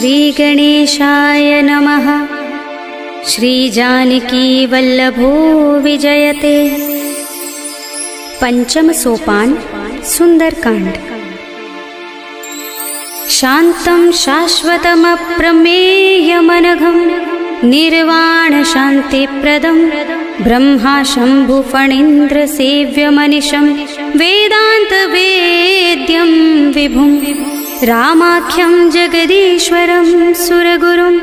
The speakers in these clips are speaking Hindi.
श्रीगणेशाय नमः। श्रीजानकीवल्लभो विजयते। पंचम सोपान सुंदरकांड। शांतं शाश्वतमप्रमेयमनघं निर्वाण शांतिप्रदं ब्रह्मा शंभु फणीन्द्र सेव्यमनिशं वेदांत वेद्यं विभुं रामाख्यं जगदीश्वरं सुरगुरुं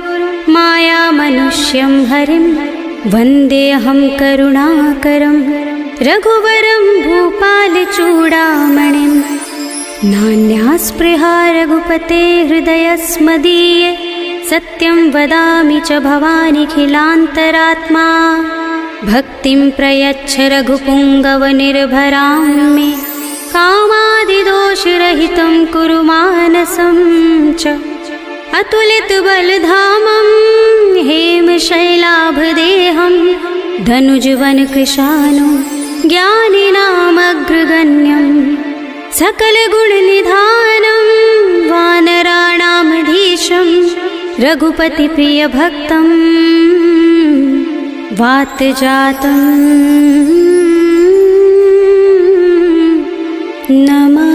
मायामनुष्यं हरिं वन्देऽहं करुणाकरं रघुवरं भूपालचूडामणिं। नान्यास्पृहा रघुपते हृदयस्मदीये सत्यं वदामि च भवानिखिलान्तरात्मा। भक्तिं प्रयच्छ रघुपुङ्गवनिर्भरां मे कामादिदोषरहितं कुरु मानसं च। अतुलितबलधामं हेमशैलाभदेहं धनुजवनकृशानुं ज्ञानिनामग्रगण्यं सकलगुणनिधानं वानराणामधीशं रघुपतिप्रियभक्तं वातजातं नमामि।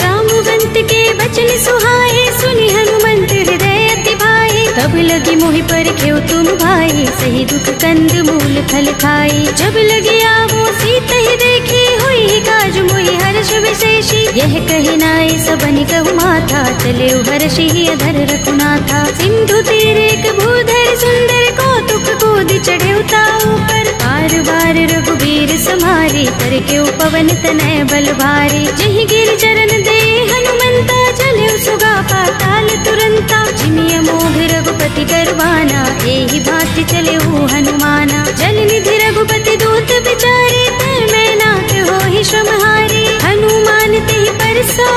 जाम्बुवंत के वचन सुहाए सुनि हनुमंत हृदय अति भाए। तब लगी मोहि परखेउ तुम भाई सही दुख कंद मूल फल खाई। जब लगी आवो सीत ही देखी हुई काज मोहि हर्ष विशेषी। यह कही नाय सबनि कहु माथा चले हर्षि अधर रघुनाथा। सिंधु तीर एक भूधर सुंदर कौतुक कूदि चढ़े ताऊ पर। बार बार रघुबीर सम्हारी करके पवन तनय बल भारी। जहि गिर चरण दे हनुमंता चले सुगा पाताल तुरंता। जिमिय मोघ रघुपति करवाना एहि भांति चले हनुमाना। जल निधि रघुपति दूत बिचारे तय मैं नाथ होहि श्रमहारी। हनुमान तेहि परसा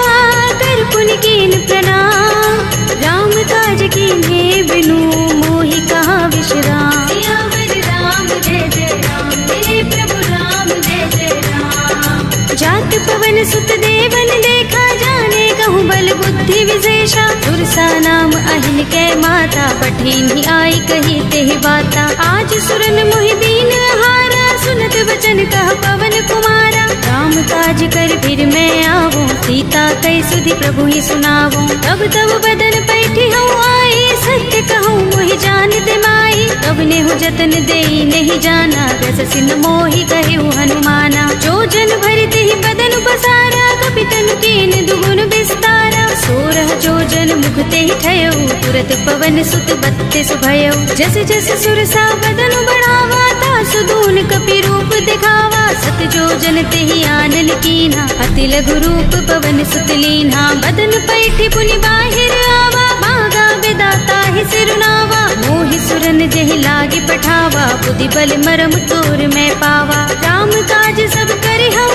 कर पुनि कीन प्रणाम। राम काज कीन्हे बिनु मोहि कहा विश्राम। सियावर राम जय जय राम तेरे प्रभु राम जय जय राम। जात पवन सुत देवन देखा जाने कहूँ बल बुद्धि विशेषा। दुर्सा नाम अहिन कै माता पठिनी आई कही तेहि बाता। आज सुरन मोहि दीन हारा सुनत वचन कह पवन कुमारा। राम काज कर फिर मैं आवो सीता कई सुधि प्रभु ही सुनावो। तब तब बदन पैठी हूँ आई सत्य कहूँ मोहि जान दे माई। तब नेहु जतन देई नहीं जाना रस सिंह मोहि कहे हनुमाना। जो जन भरते ही बदन बसारा कपितन कीन दुगुन विस्तारा। सोरह जो जन मुखते ही ठयऊ तुरत पवन सुत बत्तीस भयऊ। जस जस सुरसा बदन बढ़ावा तासु दून कपि रूप दिखावा। सत जो जन तेहि आनन कीन्हा अति लघु रूप पवन सुत लीन्हा। बदन पैठी पुनि बाहिर आवा मांगा विदाता ही सिरुनावा। मोहि सुरन जेहि लागे पठावा बुद्धि बल मरम तोर मैं पावा। राम काज सब करे हूँ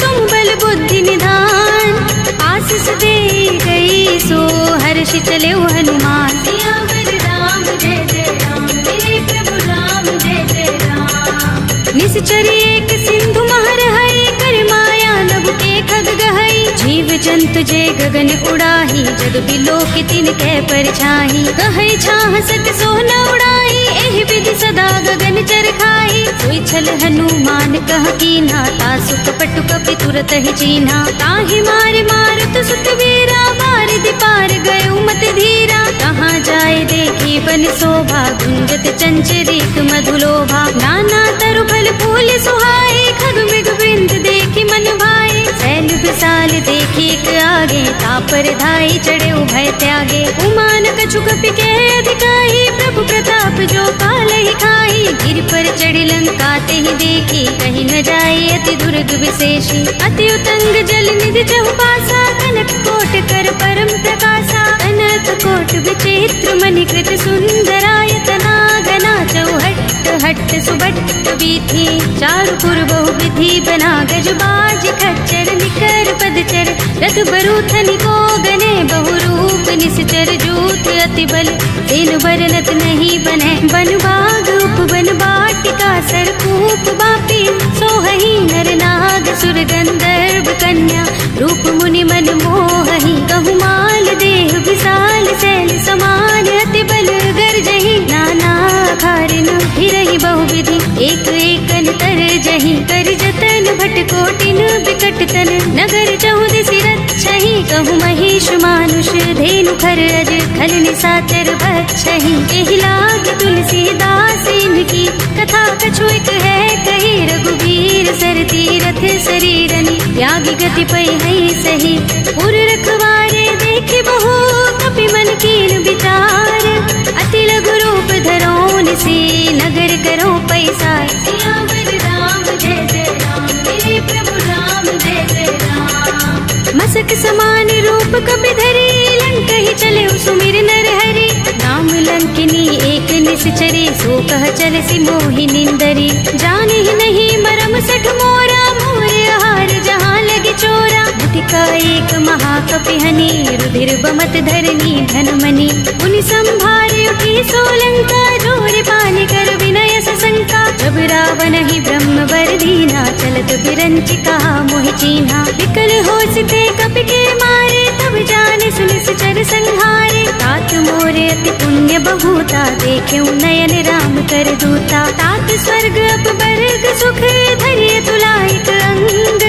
तुम बल बुद्धि निधान। आशीष दे गई सो हर्षि चले हनुमान। सियावर राम जय जय राम तेरे प्रभु राम जय जय राम। निश्चरी एक सिंधु महर है कर माया नभ के खग गहई। जीव जंतु जे गगन उड़ाही जग बिलोक तिन कै परछाही। कहै छाह सक सोन उड़ाई एहि विधि सदा गगन चर खाई। सोई छल हनुमान कह कीन्हा तासु कपट कपि तुरत ही चीन्हा। ताहि मार मारत सुत वीरा बारिधि पार गयो मत धीरा। कहाँ जाए देखी बन शोभा गुंजत चंचरीक मधुलोभा। नाना तरु फल फूल सुहाए खग मृग वृंद देखी मन भाए। सैल विशाल देखी एक आगे तापर धाई चढ़े भय त्यागे। उमान कछु कपि के अधिकाई प्रभु प्रताप जो काल ही खाई। गिर पर चढ़ी लंका ते ही देखी कहीं न जाए अति दुर्ग विशेषी। अति उतंग जल निधि चहुपासा कनक कोट कर परम प्रकाशा। अर्थ कोट विचित्र मणिकृत सुंदरायतना गना चौहट्ट हट्ट सुबट्ट वीथी चारु पुर बहु विधि बना गजबाज खच्चर निकर पदचर रथ बरूथन को गने बहुरूप निश्चर जूत अति बल तेन बरनत नहीं बने बन बाग उप बन बाटिका सरकूप बापी सोहही नर नाग सुर गंधर्व कन्या रूप मुनि मन मोहही गहुमाल देह विशाल शैल समान अति बल गर्जही नाना खारिन फिरहि बहुविधि एक एकन तर जही कर जतन भट कोटिन बिकट तन नगर चहुदिसि रक्षहि कहु महिष मानुष धेनु खर अज खल निशाचर बक्षहि एहि लाग तुलसीदास इनकी कथा कछु एक है कही रघुबीर सर तीरथ शरीरनि त्यागी गति पै है सही पुर रखवारे देखे बहु कपि मन कीन विचार अति लघु रूप धरोन से नगर करो पैसार सियावर राम जय जय राम मेरे प्रभु राम जय जय राम मसक समान रूप कपि धरी लंक ही चले सुमिर नर हरि नाम लंकिनी एक निश्चरी सो कह चल सि मोहि निंदरी जाने ही नहीं मरम सठ मोरा मोरे आहार जहाँ लगे चोरा मुठिका एक महाकपि हनि रुधिर बमत धरनी धनमणि उनि संभारे उठी सोलंका जोर पानी कर विनय सशंका जब रावण ही ब्रह्म वर दीना चलत बिरंचिका मोहि चीन्हा विकल होसिते कपि के मारे तब जाने सुनिश्चर संहारे तात मोरे अति पुण्य बहुता देख्यौ नयन राम कर दूता तात स्वर्ग अपवर्ग सुख धरिय तुलाइक अंग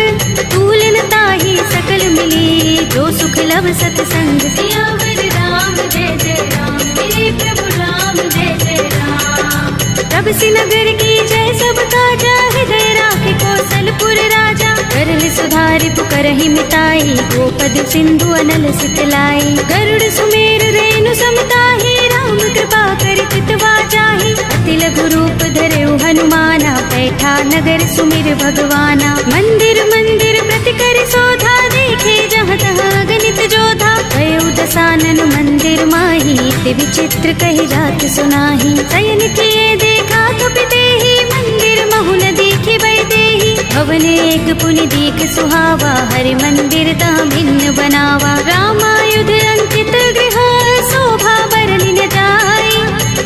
तूलन ताहि सकल मिली जो सुख लव सतसंग सियावर राम जय जय राम मेरे प्रभु राम जय जय राम तब सि नगर की जय सब काजा हृदय राखे कौशलपुर राजा करल सुधारि पुकरहि मिताई गोपद सिंधु अनल सितलाई गरुड़ सुमेर रेणु समताहि राम कृपा करि चितवा जाहि अति लघु रूप धरेउ हनुमाना बैठा नगर सुमिर भगवाना मंदिर मंदिर प्रति कर शोधा देखे जहाँ तहाँ गणित जोधा गयो दसानन मंदिर माही ते विचित्र कहि जात सुनाही शयन किए देखा कपि देहि मंदिर महु न दिखे बैदेहि भवन एक पुनि दीख सुहावा हरि मंदिर ता भिन्न बनावा रामायुध अंकित गृह शोभा बरनि न जाय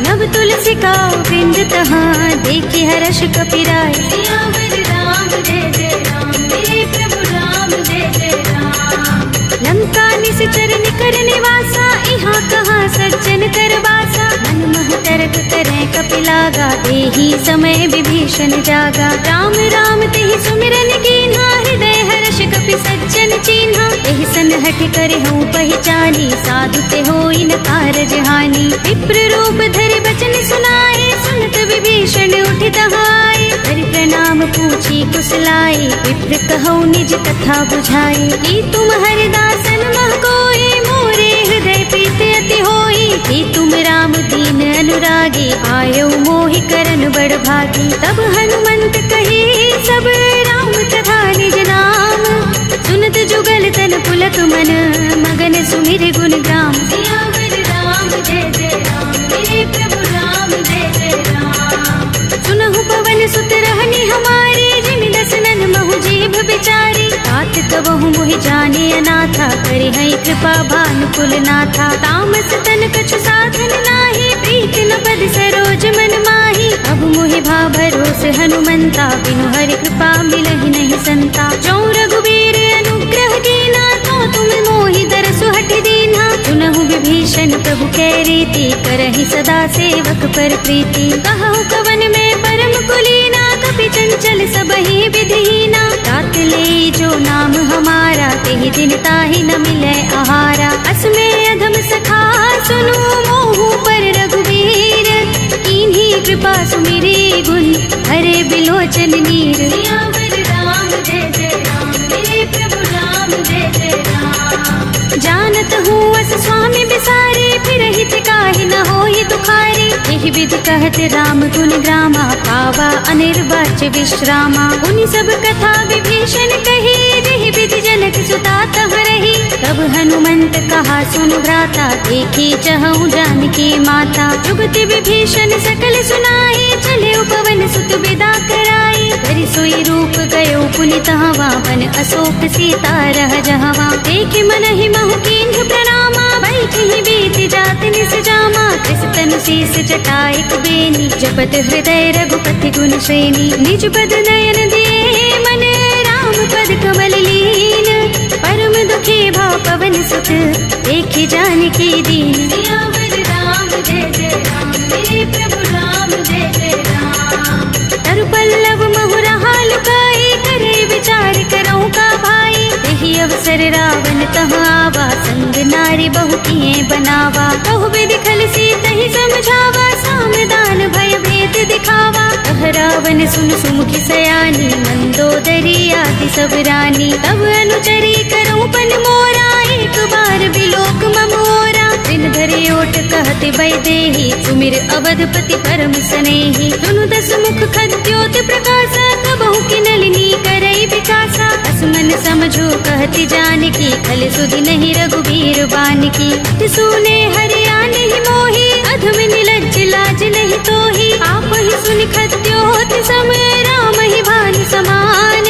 नव तुलसी का वृंद तहाँ देखि हर्ष कपिराय सियावर राम जय जय राम मेरे प्रभु राम जय जय राम लंका निश्चर निकर निवासा यहाँ कहाँ सज्जन कर बासा मन मह तरक करे कपिलागा देहि समय विभीषण जागा राम राम तेहि सुमिरन कीन्हा हृदय हर्ष कपि सज्जन चीन्हा एहि सनहठ करे हूँ पहचानी साधु ते होई न कारज हानि विप्र रूप धरि बचन सुनाए सुनत विभीषण उठि तहाय हरि प्रणाम पूछी कुशलाई विप्र कहौ निज कथा बुझाई कि तुम हरिदासन मह कोई मोरे हृदय प्रीत अति होई कि तुम राम दीन अनुरागी आयो मोहि करन बड़ भागी तब हनुमंत कही सब राम तथा निज नाम सुनत जुगल तन पुलक मन मगन सुमिर गुण ग्राम सियावर राम जय जय राम मेरे प्रभु राम जय जय राम सुनहु पवन सुत रहनी हमारी जिमि दसनन महु जीभ बिचारी तात कबहु मोहि जाने अनाथा करि है कृपा भानुकुल नाथा तामस तन कछु साधन नाही प्रीति न पद सरोज मन माही अब मोहि भा भरोस हनुमंता बिनु हरि कृपा मिलहि नहीं संता जो रघुबीर अनुग्रह कीना तो तुम मोहि दरसु हठ दीना सुनहु विभीषण प्रभु कै रीति करहि सदा सेवक पर प्रीति कहु कवन में परम कुलीना कपि चंचल सबहि विधिहीना तात ले जो नाम हमारा तेहि दिन ताहि न मिले आहारा असमे अधम सखा सुनु मोहु पर रघुबीर कीन्ही कृपा सुमिरी गुण हरे बिलोचन नीर सियावर राम जय जय राम मेरे प्रभु राम जय जय राम जानत हूँ अस स्वामी बिसारे फिर हित काहि न होई दुखारी यही विधि कहत राम गुण ग्रामा, पावा अनिर्वाच्य विश्रामा। उन सब कथा विभीषण कही, यही विधि जनक सुता तह रही। तब हनुमंत कहा सुन भ्राता, देखी चहु जानकी माता। जुगति विभीषण सकल सुनाई, चले उपवन सुत विदा कराई। करि सोई रूप गयो पुनित हवा, वन अशोक सीता रह जहवा। देखि मनहि महु कीन्ह प्रणामा, बैठि बीति जात निस जामा। कृस तनु शीस जटाइक बेनी, जपत हृदय रघुपति गुण श्रेणी। निज पद नयन दिए मन, राम पद कमल लीन। परम दुखी भाव पवन सुत, देखि जानकी दीन। सियावर राम जय जय राम, मेरे प्रभु राम जय जय राम। तरु पल्लव महु रहा लुकाई, करे विचार करऊं का भाई। यही अवसर रावण तह आवा, संग नारी बहु किए बनावा। कहु विधि खल सीतहि समझावा, सामदान भय भेद दिखावा। कह रावण सुन सुमुखी सयानी, मंदोदरी आदि सब रानी। तब अनुचरी करऊं पन मोरा, एक बार बिलोक ममोरा। दिन धरे ओट कहते वैदेही, सुमिर अवधपति परम सनेही। दुनु दस मुख खद्योत प्रकाशा, कबहु की नलिनी करई विकासा। असमन समझो कहती जानकी, खल सुधि नहीं रघुवीर बानकी। सुने हरिया नहीं मोही, अधम निलज्ज लाज नहीं तोही। आप ही सुन खद्योत सम, राम ही भानु समान।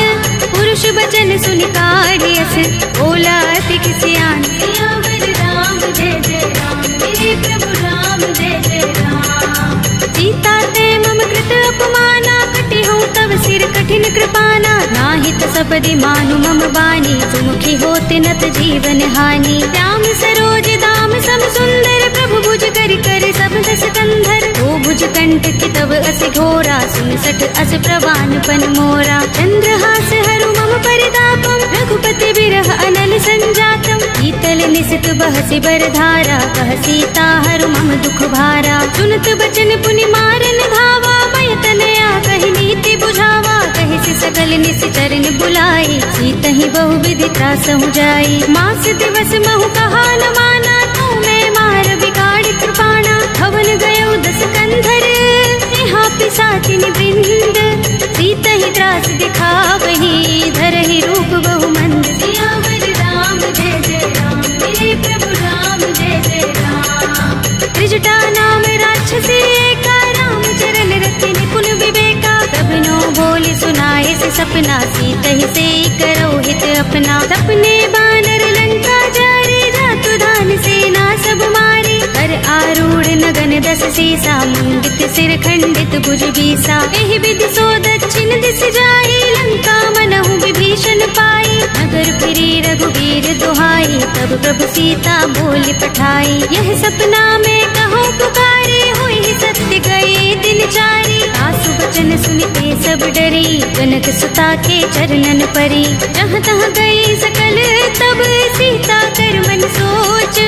पुरुष बचन सुन काढ़ियस, बोला अति किसियान। सियावर राम जय जय राम, मेरे प्रभु राम जय जय राम। सीता ते मम कृत अपमाना, कटि हूँ तव सिर कठिन कृपाना। नाहित सपदि मानु मम बानी, सुमुखी होत नत जीवन हानि। श्याम सरोज दाम सम सुंदर, प्रभु भुज कर कर सब दस कंधर। ओ भुज कंठ की तब अस घोरा, सुन सठ अस प्रवान पन मोरा। चंद्रहास हरु मम परितापम, रघुपति बिरह अनल संजातम। शीतल निसित बहसि बरधारा, कह सीता हरु मम दुख भारा। सुनत बचन पुनि मारन धावा, भय तनया कहि नीति बुझावा। कहि से सकल निस चरण बुलाई, सीतहि बहु विधि त्रासहु जाई। मास दिवस महु कहा न माना, तू मैं मार बिगाड़ कृपाणा। हवन गयो दस कंधर, यहाँ पिसाचिनि वृंद। सीतहि त्रास दिखावही, धरहि रूप बहु मंद। सियावर राम जय जय राम, मेरे प्रभु राम जय जय राम। त्रिजटा नाम राक्षसी एका, राम चरण रति निपुण विवेका। तब नो बोली सुनाए से सपना, सीतहि से करो हित अपना। सपने बानर लंका जारे, जातु धान सेना सब मारे। कर आरूढ़ नगन दस सीसा, मुंडित सिर खंडित भुज बीसा। एहि विधि सो दक्षिण दिस जाई, लंका मनहु विभीषण पाई। नगर फिरी रघुवीर दुहाई, तब प्रभु सीता बोली पठाई। यह सपना में कहो पुकारे, हुई सत्य गए दिन चारी। सासु वचन सुनते सब डरी, जनक सुता के चरणन परी। जहाँ तहाँ गई सकल तब, सीता कर मन सोच।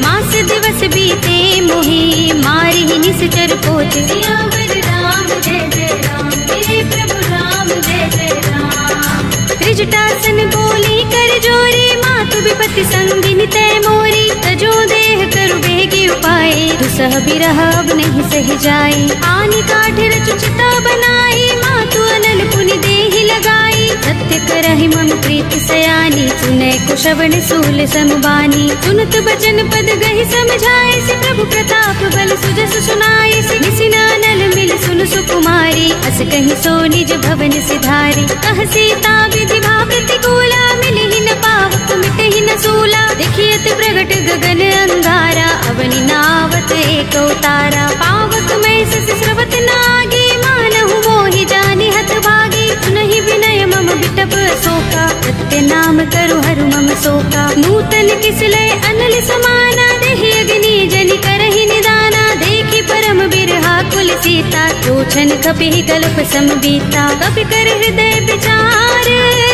मास दिवस बीते मोही, मारी निश्चर पोच। सियावर राम जय जय राम, मेरे प्रभु राम जय जय राम। त्रिजटासन बोली कर जोरी, मातु विपत्ति संगिनी तय मोरी। तजो देह करु बेगी उपाय, दुसह बिरह अब नहीं सह जाई। आनि काठ रचु चिता बनाई, मातु अनल पुनि देहि लगाई। सत्य करहि मम प्रीति सयानी, सुनै कुशवन सूल समबानी। सुनत बचन पद गहि समझाए, से प्रभु प्रताप बल सुजस सुनाए। निसि नानल मिल सुन सुकुमारी, अस कहि सो निज भवन सिधारी। कह सीता विधि भाव प्रतिकूला, मिलहि न पावक मिटहि न सूला। देखियत प्रगट गगन अंगारा, अवनि नावत एक उतारा। पावक में सस स्रवत नागी, मानहु मोहि जानि हत भागी। सुनहि विनय मम बिटप शोका, सत्य नाम करु हरु मम शोका। नूतन किसलय अनल समाना, देहि अग्नि जनि करहि निदाना। देखि परम बिरहा कुल सीता, लोचन कपि कल्प समबीता। कपि कर हृदय विचार,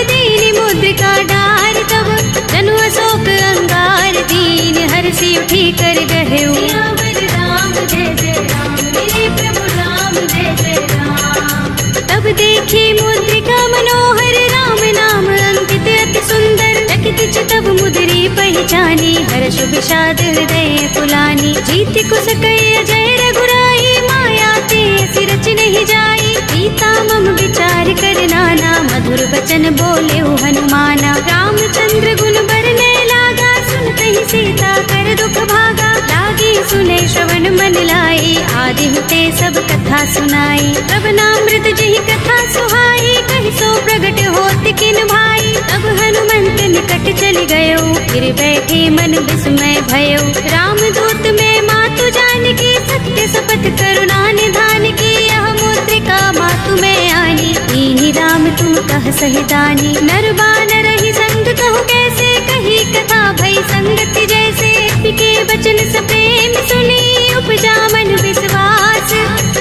दीनि मुद्रिका डार। तब जनु अशोक अंगार, दीन हर्षि उठी कर गहेउ। सियावर राम जय जय राम, मेरे प्रभु राम जय जय राम। तब देखी मुद्रिका मनोहर, राम नाम अंकित अति सुंदर। चकित चितव मुद्री पहचानी, हर्ष विषाद हृदय पुलानी। जीति कुस कय अजय रघुराई, पाए ऐसी रच नहीं जाई। सीता मम विचार कर नाना, मधुर वचन बोले हो हनुमाना। रामचंद्र गुण बरने लागा, सुनते ही सीता कर दुख भागा। लागी सुने श्रवण मन लाई, आदि होते सब कथा सुनाई। तब नामृत जही कथा सुहाई, कहि सो प्रगट होत किन भाई। तब हनुमंत निकट चल गयो, फिर बैठे मन विस्मय भयो। राम दूत में मातु जानकी, सत्य शपथ करुणा निधान की। यह मुद्रिका मातु में आनी, दीनि राम तुम कह सहितानी। नर बानर ही संग कहु कैसे, कही कथा भई संगति जैसे। पिके बचन स प्रेम सुनी, उपजा मन विश्वास।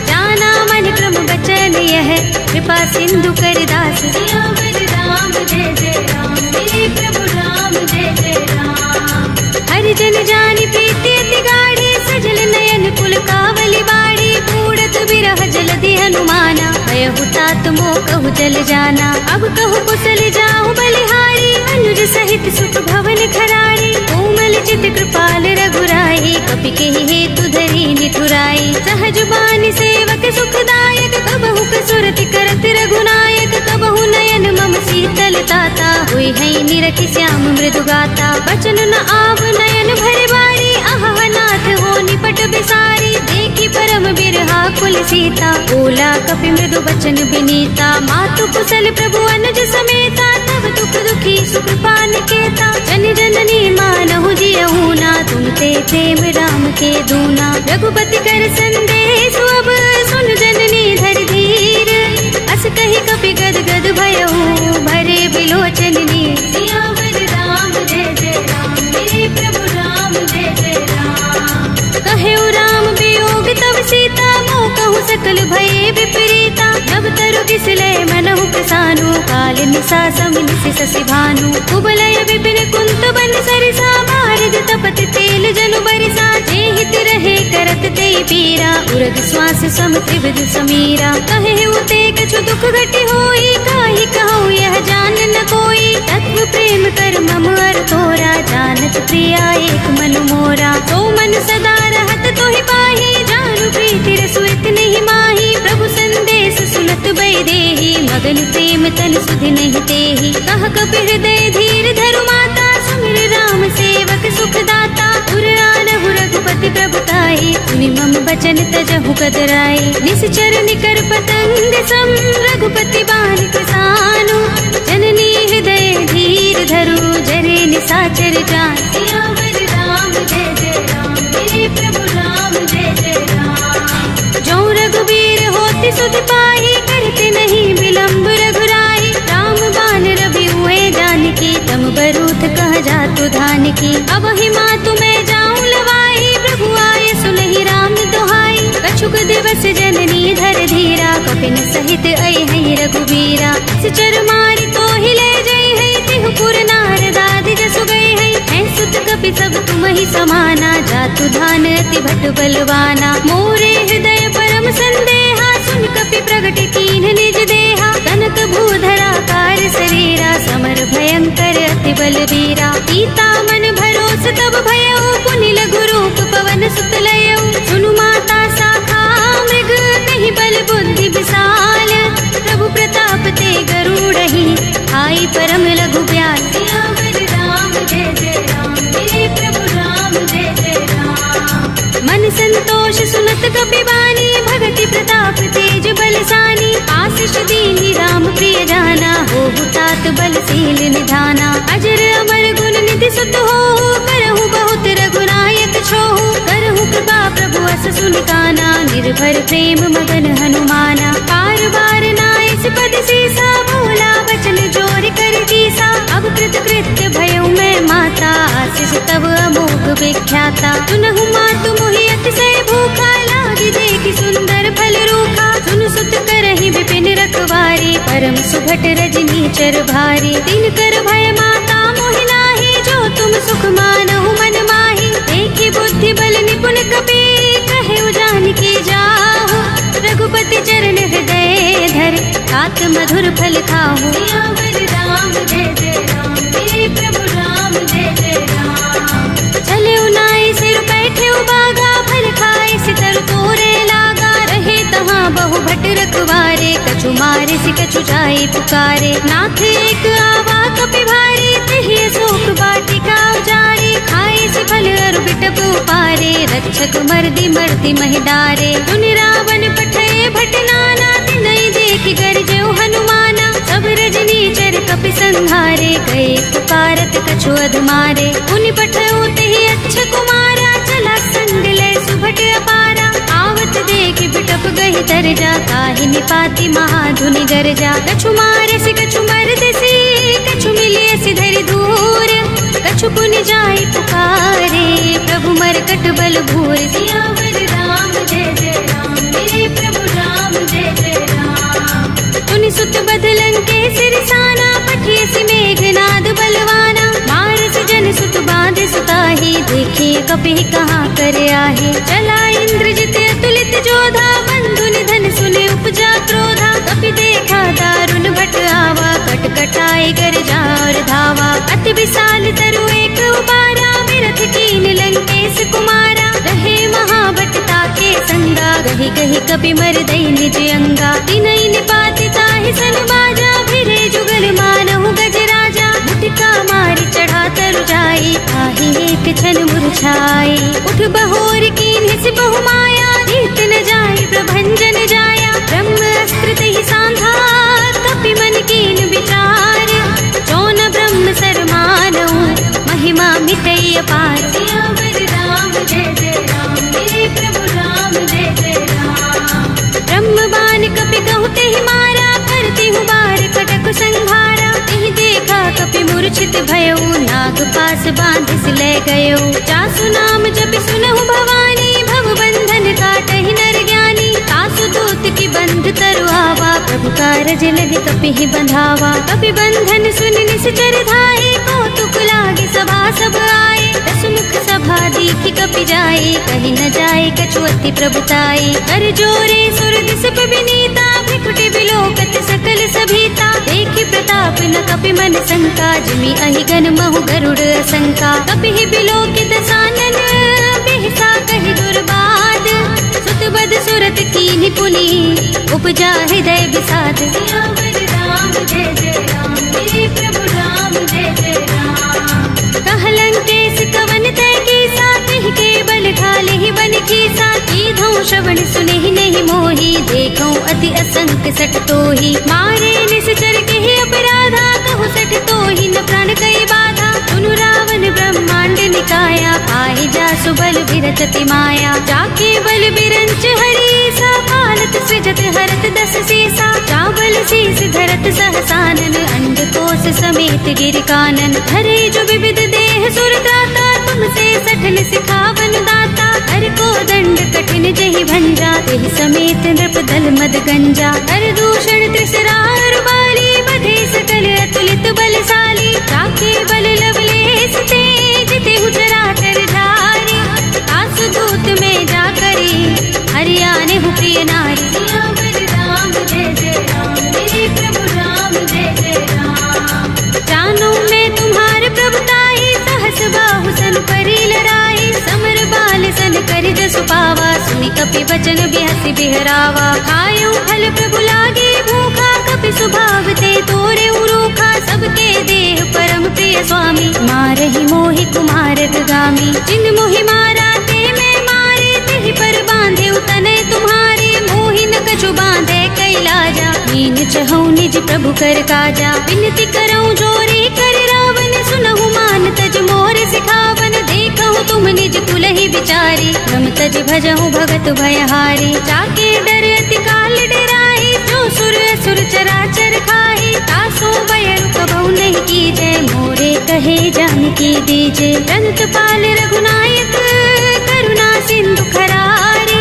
जाना मन क्रम बचन यह, कृपा सिंधु कर दास। सियावर राम जय जय राम, मेरे प्रभु राम जय जय राम। हरि जन जानि प्रीति अति गाढ़ी, सजल नयन कुल कावली बाड़ी। बूढ़त बिरह जलधि हनुमाना, भयहु तात मोह कहु जल जाना। अब कहु कुशल जाहु बलिहारी, अनुज सहित सुख भवन खरारी। कोमल चित कृपाल रघुराई, कपि केहि हेतु धरि निठुराई। सहज बानि सेवक सुखदायक, कबहु कसुरति करत रघुनायक। कबहु नयन मम शीतल ताता, हुई है निरखि श्याम मृदु गाता। बचन न आव नयन भरे बारी, आहा नाथ हो निपट बिसारी। देखी परम बिरहा कुल सीता, बोला कपि मृदु बचन बिनीता। मातु कुशल प्रभु अनुज समेता, तब दुख दुखी सुख पान केता। जन जननी मानहु जियहु ना, तुम ते प्रेम राम के दूना। रघुपति कर संदेश अब, सुन जननी धर धीर। अस कहि कपि गद गद भयहु, भरे बिलोचन नीर। सियावर राम जय जय राम, मेरे प्रभु राम जय जय राम। कहेउ राम वियोग तब सीता, मोह कहु सकल भये विपरीता। नभ तरु बिसले मनहु प्रसानु, काल निसा समिनिस शशि भानु। कुबलय विपिन कुंत बन सरिसा, बारिद तपत तेल जनु बरिसा। जेहित रहे करत ते पीरा, उरग श्वास सम त्रिविध समीरा। कहेउ ते कछु दुख घटी होई, काहि कहूँ यह जान न कोई। तत्व प्रेम कर मम अर तोरा, जानत प्रिया एक मन मोरा। तो मन सदा रहत तोहि पाही, जानु प्रीति रसु इतहि माही। प्रभु संदेश सुनत बैदेही, मगन प्रेम तन सुधि नहीं तेहि। कह कपि हृदय धीर धरु माता, सुमिर राम सेवक सुख दाता। उर आनहु रघुपति प्रभुताई, सुनि मम बचन तजहु कदराई। निश्चर निकर पतंग सम, रघुपति बानि कृसानु। जननी हृदय धीर धरु, जरे निसाचर जान। सियावर राम जय जय राम, मेरे प्रभु राम जय जय राम। जो रघुबीर होति सुध पाई, करते नहीं विलम्ब रघुराई। राम बान रवि हुए जानकी, तम बरूथ कह जातु धान की। अब ही मातु मैं जाऊं लवाई, प्रभु आए सुनहि राम दुहाई। कछुक दिवस जननी धर धीरा, कपिन सहित आई है रघुबीरा। सिचर मारी तो ही ले जई है, तिहु पुर नारद आदि जसु गई है। सुत कपि सब तुम ही समाना, जातु धान अति भट बलवाना। मोरे हृदय परम संदेहा, सुन कपि प्रगट कीन्ह निज देहा। कनक भूधरा कार शरीरा, समर भयंकर अति बलवीरा। सीता मन भरोस तब भयउ, पुनि लघु रूप पवन सुत लयउ। सुनु माता शाखा मृग, कहि बल बुद्धि विशाल। प्रभु प्रताप ते गरुड़हि, आई परम लघु ब्याल। सियावर राम जय जय राम, मेरे प्रभु राम जय जय राम। मन संतोष सुनत कपि बानी, भगति प्रताप तेज बलसानी। आशीष दीनि राम प्रिय जाना, होहु तात बलशील निधाना। अजर अमर गुण निधि सुत होहु, करहु बहुत रघुनायक छोहु। करहु कृपा प्रभु अस सुनि काना, निर्भर प्रेम मगन हनुमाना। बार बार नाइस पद सीसा, भोला बचन जोर कर दीसा। अब कृत कृत्य भयउ मैं माता, आशीष तब अमोघ विख्याता। सुनहु मातु मोहि अतिशय भूखा, लागी देखि सुंदर फल रूखा। सुन सुत करहि विपिन रखवारी, परम सुभट रजनी चर भारी। दिन कर भय माता मोहि नाही, जो तुम सुख मानहु मन माही। देखि बुद्धि बल निपुण कपि, कहेउ जानकी जाहु। रघुपति चरण हृदय धर, तात मधुर फल खाहु। सियावर राम जय जय राम, मेरे प्रभु राम जय जय राम। चले उनाई सिर बैठे बागा, फल खाए सितर तोरे लागा। रहे कहाँ बहु भट रखवारे, कछु मारे से कछु जाए पुकारे। नाथ एक आवा कपि भारी, तहि अशोक वाटिका उजारे। खाए से फल अरु बिटप उपारे, रक्षक मर्दी मर्दी महिडारे। सुन रावण पठय भट नाना, तिनहि देखि गरजेउ हनुमाना। सब रजनी चर कपि संहारे, गए पुकारत कछु अधमारे। उनि पठयउ तेहि अच्छ कुमारा, चला संग ले सुभट अपारा। आवत देखि बिटप गहि तरजा, ताहि निपाति महाधुनि गरजा। कछु मारे से कछु मर्द से, कछु मिले से धरि दूर। कछु पुनि जाई पुकारे, प्रभु मरकट बल भूर। सियावर राम जय जय राम, मेरे प्रभु राम जय जय राम। तुनि सुत बदलन के सिरसाना, पठिए से मेघनाद बलवाना। मारस जन सुत बांधे सुताही, देखिए कपि कहाँ कर आहे। चला इंद्रजित अतुलित जोधा, बंधु निधन सुने उपजा क्रोधा। कपि देखा दारुण भट आवा, कट कटाई गरजा और धावा। अति विशाल तरु एक उबारा, बिरथ कीन लंकेश कुमारा। रहे महाभट ताके संगा, गहि गहि कपि मरदई निज अंगा। तिनहि निपाति ताहि सन बाजा, भिरे जुगल मानहु गजराजा। मुटिका मारि चढ़ा तरु जाई, ताहि एक छन मुरझाई। उठ बहोर कीन्हि से बहु माया, जीत न जाई प्रभंजन जाया। ब्रह्म अस्त्र तेहि सांधा, कपि मन कीन विचार। जौन ब्रह्म सर मानहु, महिमा मिटई अपार। सियावर राम जय जय राम, मेरे प्रभु राम जय जय राम। ब्रह्म बाण कपि कहु तेहि मारा, करती हूँ बार कटक संहारा। तेहि देखा कपि मूर्छित भयउ, नाग पास बांधिस ले गयउ। जासु नाम जपि सुनहु भवानी, भव बंधन काटहि नर ज्ञानी। तासु दूत की बंध तरु आवा, प्रभु कारज लग कपि ही बंधावा। कपि बंधन सुन निश्चर धाये, कौतुक लागे सभा सब आए। दस मुख सभा देखि कपि जाए, कहि न जाए कछु अति प्रभुताई। कर जोरे सुर दिसप विनीता, भ्रिकुटि बिलोकत सकल सभीता। देखि प्रताप न कपि मन शंका, जिमि अहिगन महु गरुड़ शंका। कपि ही बिलोकित सानन, बिहसा कहि दुर्बाद। सुत बद सुरत कीन्हि पुनि, उपजा हृदय विषाद। सियावर राम जय जय राम, मेरे प्रभु राम जय जय राम। कहलंकेश कवन तय कीसा, तिहि के बल ढाले ही बन कीसा। कीधौं श्रवण सुनेहि नहीं मोही, देखौं अति असंक सठ तोही। मारे निश्चर केहि अपराधा, कहु सठ तोही न प्राण कई बाधा। सुनु रावण ब्रह्मांड निकाया, पाहि जासु बल बिरचति माया। जाके बल बिरंच हरीसा, पालत सृजत हरत दस सीसा। चावल शीस धरत सहसानन, अंड कोश समेत गिर कानन। धरे जो विविध देह सुर त्राता, तुमसे सठन सिखावन दाता। हर को दंड कठिन जहि भंजा, तेहि समेत नृप दल मद गंजा। हर दूषण त्रिसरार बाली, बधे सकल अतुलित बलशाली। जाके बल लवलेस तेज, तेहु चराचर धारी। तासु दूत में जा करी, हरियाणे हु प्रिय नारी। सियावर राम जय जय राम, मेरे प्रभु राम जय जय राम। जानो मैं तुम्हार प्रभुताई, सहस बाहु सन परी लड़ाई। समर बाल सन करि जसु पावा, सुनि कपि बचन बिहसि बिहरावा। खायउ फल प्रभु लागे भूखा, कपि स्वभाव ते तोरे उरूखा। सबके देह परम प्रिय स्वामी, मारहि मोहि कुमार गामी। जिन मोहि मारा ते मैं मारे, तेहि पर बांधे तनय तुम्हारे। मोहि न कछु बांधे कैलाजा, मीन चहु निज प्रभु कर काजा। विनती करऊं जोरी कर रावण, सुनहु मान तज मोर सिखावन। देखहु तुम निज कुलहि विचारी, रम तज भजहु भगत भयहारी। जाके डर अति काल डराई, जो सुर असुर चराचर खाई। तासो बयरु कबहु नहीं कीजय, मोरे कहे जानकी दीजे। रंत पाल रघुनायक, करुणा सिंधु खरारी।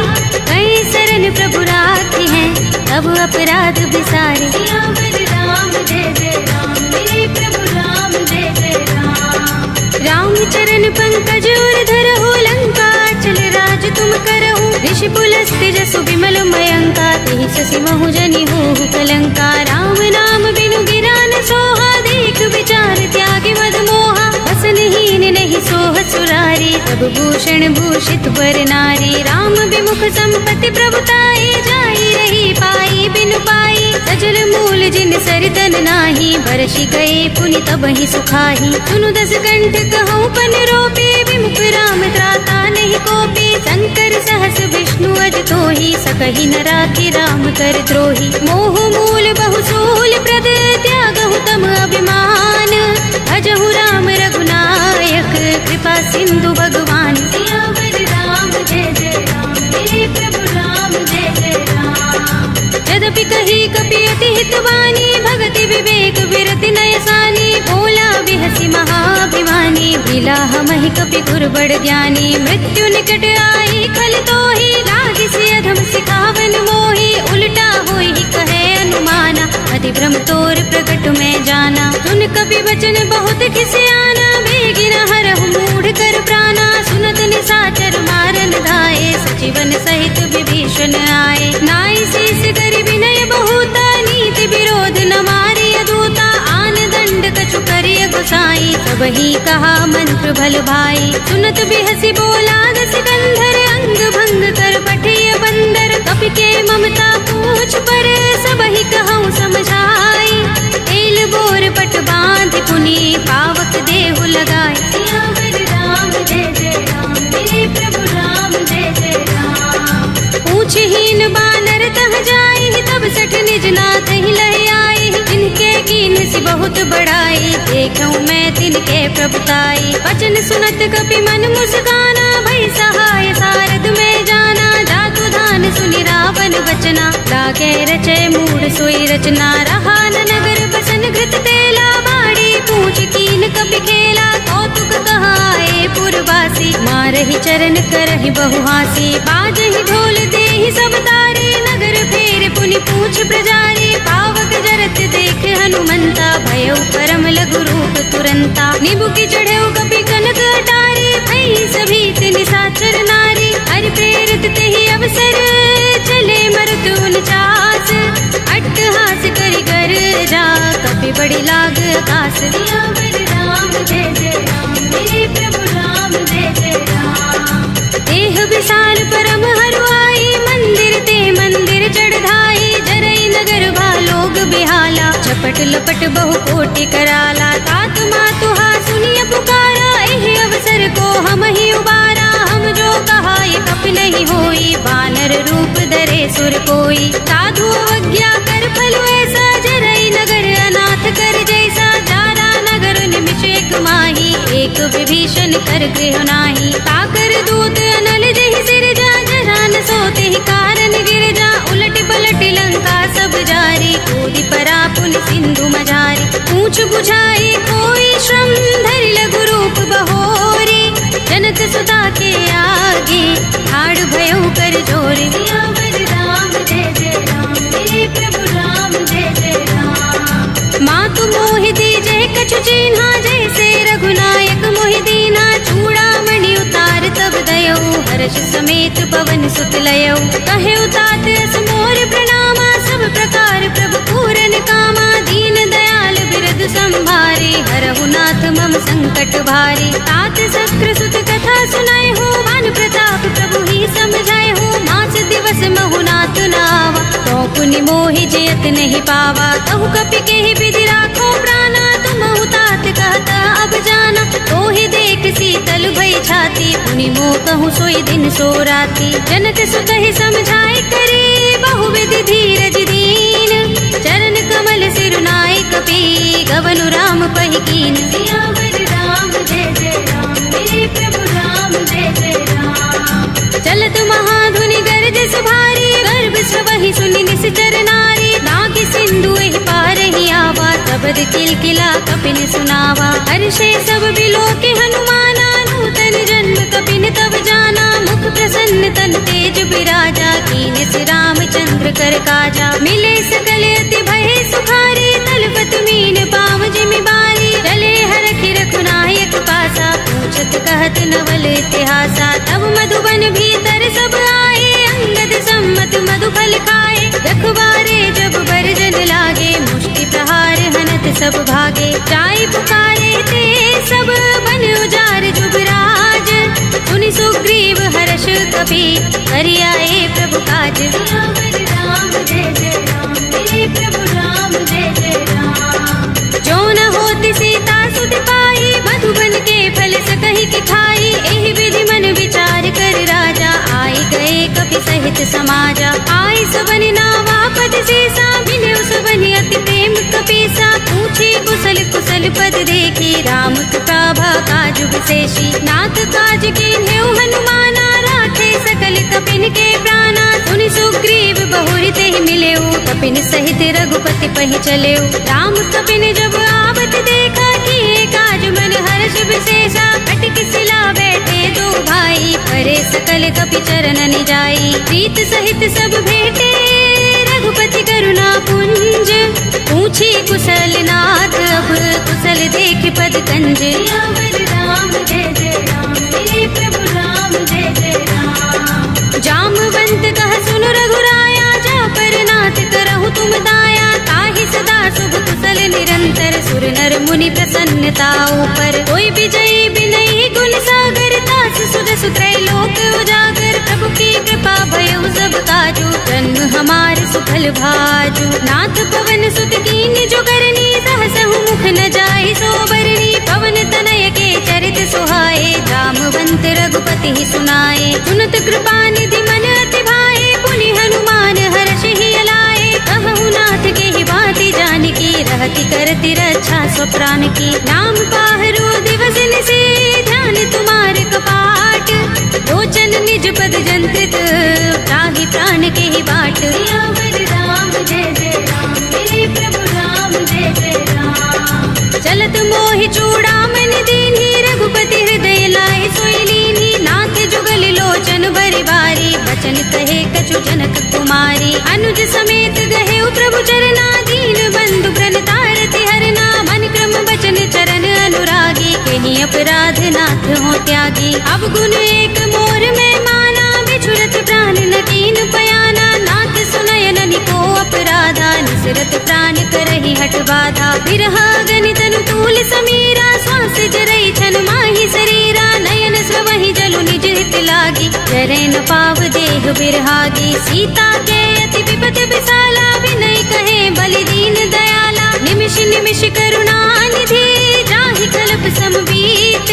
कई शरण प्रभु राखी हैं, तब अपराध बिसारे। सियावर राम जय जय राम, मेरे प्रभु राम जय जय राम। राम चरण पंकज उर धरहु, लंका चल राज तुम करहु। ऋषि पुलस्त्य जसु विमल मयंका, तेहि शशि महु जनि होहु कलंका। राम नाम बिनु गिरा न सोहा, देख विचार त्यागी मद मोहा। वसनहीन नहीं सोह सुरारी, सब भूषण भूषित वर नारी। राम विमुख संपत्ति प्रभुताई, जाय पाई रही पाई बिन पाई, सजल मूल जिन सरतन नाही, बरसी गए पुनि तब ही सुखाही। सुनु दस कंठ कहूँ पन रोपे, विमुख राम त्राता नहीं कोपे, शंकर सहस विष्णु अज तोहि, सकहि न राखि राम कर द्रोही। मोह मूल बहुसूल प्रद, त्यागहु तम अभिमान, भजहु राम रघुनायक, कृपा सिंधु भगवान। सियावर राम जय जय राम, हे प्रभु राम जय जय राम। यद्यपि कही कपि अति हितवानी, भगति विवेक विरति नयसानी, बोला बिहसी महाभिमानी, बिलाह महि कपि गुर बड़ ज्ञानी। मृत्यु निकट आई खल तोहि, लागिसि अधम सिखावन मोहि, उल्टा होई कहे अनुमाना, अति भ्रम तोर प्रकट में जाना। सुन कपि वचन बहुत खिसियाना, बेगिन हरहु मूढ़ कर प्राणा, सुनत निशाचर मारन धाये, सचिवन सहित विभीषण आए। नाई शीस करि विनय बहुता, नीति विरोध न मारिय दूता, आन दंड कछु करिय गोसाई, सबहि कहा मंत्र भल भाई। सुनत बिहसी बोला दस कंधर, अंग भंग कर पठिय बंदर, कपि के ममता पूछ पर, सबहि कहूँ समझाई। तेल बोर पट बांध पुनि, पावक देहु लगाए। सियावर राम जय जय राम, हे प्रभु राम जय जय राम। पूछहीन बानर तह जाई, तब सठ निज नाथ ही लहि आई, जिनके कीन सी बहुत बड़ाई, देखूं मैं तिनके प्रभुताई। वचन सुनत कपि मन मुस्काना, भई सहाय सारद में जाना, जातु धान सुनि रावण वचना, लागे रचय मूढ़ सोई रचना। रहा न नगर बसन घृत तेला, बाड़ी पूछ कीन कपि खेला, कौतुक कहाए पुरवासी, मारहि चरण करहि बहुहासी। बाजहि ढोल देहि सब तारे, नगर फेर पुनि पूछ प्रजारी, पावक जरत देख हनुमंता, भयउ परम लघु रूप तुरंता। निबुकि चढ़ेउ कपि कनक अटारी, भई सभीत निशाचर नारी, हरि प्रेरित तेहि अवसर, चले मरुत उनचास। अट्टहास करि कर जा, कपि बड़ी लाग आकाश। सियावर राम जय जय राम, हे प्रभु राम जय जय राम। देह विशाल परम हरुआई, मंदिर ते मंदिर चढ़ाई, जरई नगर भालोग बिहाला, झपट लपट बहु कोटि कराला। तात मातुहा सुनिय पुकारा, एहि अवसर को हम ही उबारा, हम जो कहा ये कपि नहीं होई, बानर रूप धरे सुर कोई। साधु अवज्ञा कर फल ऐसा, जरई नगर अनाथ कर जैसा, जारा नगर निमिष एक माही, एक विभीषण कर गृह नाही। ताकर दूत अनल जहि सिर जा, जरा न सोते ही कारण गिर जा, उलट पलट लंका सब जारी, कूदि परा पुनि सिंधु मझारी। पूछ बुझाई कोई श्रम, धरि लघु रूप बहोरी, जनक सुता के आगे, ठाड़ भयउ कर जोरी। सियावर राम जय जय राम, हे प्रभु राम जय जय राम। मातु मोहि दीजै कछु चिन्हा, जैसे रघुनायक मोहि दीना, चूड़ामणि उतार तब दयऊ, हर्ष समेत पवन सुत लयऊ। कहे उतात अस मोर प्रणामा, सब प्रकार प्रभु पूरन कामा, दीन दयाल बिरद संभारे, हरहु नाथ मम संकट भारी। तात सक्र सुत कथा सुनाए हो, भानु प्रताप प्रभु ही समझाए हो, मास दिवस महु नाथ नावा, तो पुनि मोहि जयत नहीं पावा। कहु कपि केहि विधि राखो प्राणा, तुमहु तात कहत अब जाना, तोहि देख शीतल भई छाती, पुनि मोह कहूँ सोई दिन सो राती। जनक सुत ही समझाए करे, बहुविधि धीरज दीन, चरण कमल सिरुनाए कपि, गवनु राम पहि कीन। सियावर राम जय जय राम, हे प्रभु राम जय जय राम। चलत महाधुनि गरज सुभारी, गर्भ सबहि सुनि निश्चर नारी, नागि सिंधु एहि पार ही आवा, तबद किलकिला कपिन सुनावा। हर्षे सब बिलोके हनुमाना, नूतन जन्म कपिन तब जाना, मुख प्रसन्न तन तेज बिराजा, कीन सि रामचंद्र कर काजा। मिले सकल अति भय सुखारी, तलपत मीन पाव जिमि बारी, चले हरखि रघुनायक पासा, पूछत कहत नवल इतिहासा। तब मधुबन भीतर सब आए, अंगद सम्मत मधुफल खाए, रखवारे जब बरजन लागे, मुष्टि प्रहार हनत सब भागे। जाय पुकारे ते सब बन उजार जुबराज, सुनि सुग्रीव हर्ष कपि, करि आए प्रभु काज। सियावर राम के खाई, एहि विधि मन विचार कर राजा, आई गए कपि सहित समाजा। आई सबन नावा पद शेषा, मिले सबन अति प्रेम कपीसा, पूछे कुशल कुशल पद देखी, राम कृपा काज विशेषी। नाथ काज कीन्हे हनुमाना, राखे सकल कपिन के प्राणा। सुनि सुग्रीव बहुरि तेहि मिलेउ, कपिन सहित रघुपति पहि चलेउ। राम कपिन जब आवत देखा, किए काज मन हर्ष विशेषा। कटक सिला बैठे दो भाई, परे सकल कपि चरणन जाई। प्रीत सहित सब भेटे, रघुपति करुणा पुंज, पूछी कुशल नाथ अब कुशल देख पद कंज। राम जय जय राम, मेरे प्रभु राम जय जय राम। जामवंत कह सुन रघुराया, जा पर नाथ करहु तुम दाया। ताहि सदा शुभ कुशल निरंतर, सुर नर मुनि प्रसन्नता ऊपर। कोई विजयी विनयी गुण सागर, दास सुदस त्रैलोक उजागर। प्रभु की कृपा भयउ सब काजू, जन्म हमार सुफल भाजू। नाथ पवन सुत कीन्हि जो करनी, सहसहु मुख न जाहि सो बरनी। पवन तनय के चरित सुहाए, जामवंत रघुपति ही सुनाए। सुनत कृपा निधि मन अति भाए, पुनि हनुमान हर्षि अलाए। कहु नाथ के ही बाती जानकी, रहति करति रक्षा स्वप्राण की। नाम पाहरो दिवस निशि, ध्यान तुम्हार कपाट। लोचन निज पद जंत्रित, ताहि प्राण के ही बाट। राम जय जय राम, मेरे प्रभु राम जय जय राम। चलत मोहि चूड़ामणि दीन्हि, रघुपति हृदय लाए सोई लीन्हि। नाथ जुगल लोचन बरि बारी, बचन कहे कछु जनक कुमारी। अनुज समेत गहे प्रभु चरना, दीन बंधु प्रणतारति हरना। मन क्रम बचन चरण अनुरागी, कहीं अपराध नाथ हो त्यागी। अब गुण एक मोर में माना, बिछुरत प्राण न कीन पयाना। नाथ सुनयन निको अपराधा, निसरत प्राण करहि हठ बाधा। विरह गनि तनु तूल समीरा, श्वास जरई छन माहि शरीरा। नयन स्रवहि जलु निज हित लागी, जरै न पाव देह बिरहागी। सीता के अति विपत विशाला, विनय कहे बलि दीन दयाला। निमिष निमिष करुणा निधि, जाहि कल्प समबीत।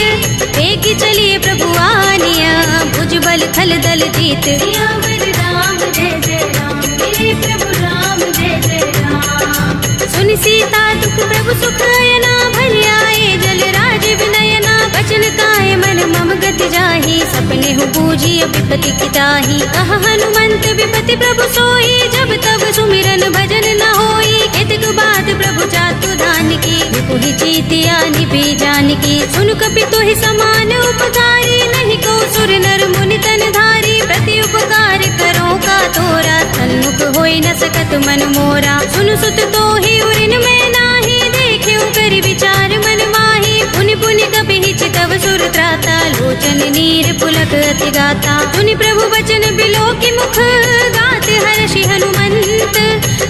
एक चलिए प्रभु आनिया, भुजबल थल दल जीत। राम जय जय राम, मेरे प्रभु राम जय जय राम। सुनि सीता दुख प्रभु सुख अयना, भरि आए जल राज विनयना। बचन काय मन मम गति जाहि, सपने हो बूझी विपति की ताहि। कह हनुमंत विपति प्रभु सोई, जब तब सुमिरन भजन न होई। केतक बात प्रभु जातु दान की, विपुहि चीतिया निभि जानकी। सुन कपि तोहि समान उपकारी, नहीं को सुर नर मुनि तन धारी। प्रति उपकार करो का तोरा, सन्मुख होई न सकत मन मोरा। सुन सुत तोहि उरिन में नाही, देखे कर विचार मन माही। पुनि पुनि कपि चितव सुर त्राता, लोचन नीर पुलक अति गाता। सुनि प्रभु बचन बिलोकि मुख, गाते हर्षि हनुमंत।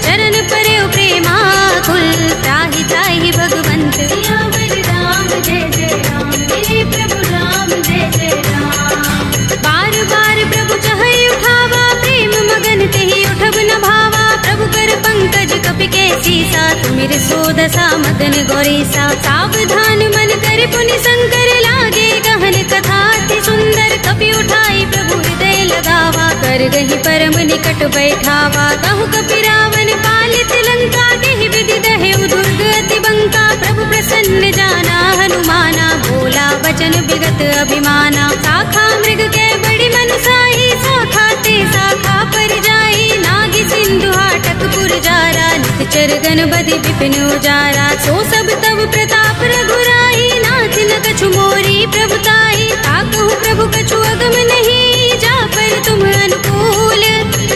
चरण परे प्रेमाकुल, त्राहि त्राहि भगवंत। राम जय जय राम, मेरे प्रभु राम जय जय राम। बार बार प्रभु चहई उठावा, प्रेम मगन तेहि उठब न भावा। प्रभु कर पंकज कपि के सीसा, तुमिर सोदसा मगन गौरीसा। सावधान मन कर पुनि शंकर, लागे गहन कथा अति सुंदर। कपि उठाई प्रभु हृदय लगावा, कर गहि परम निकट बैठावा। कहु कपि रावण पालित लंका, केहि विधि दहेउ दुर्ग अति बंका। प्रभु प्रसन्न जाना हनुमाना, बोला वचन विगत अभिमाना। शाखा मृग के बड़ी मनसाही, शाखा ते शाखा पर जाई। नागी सिंधु हाटक पुर जारा, निकचर गण बधि विपिन उजारा। सो सब तब प्रताप रघुराई, नाथ न कछु मोरी प्रभुताई। ताकहु प्रभु कछु अगम नहीं, जा पर तुम अनुकूल।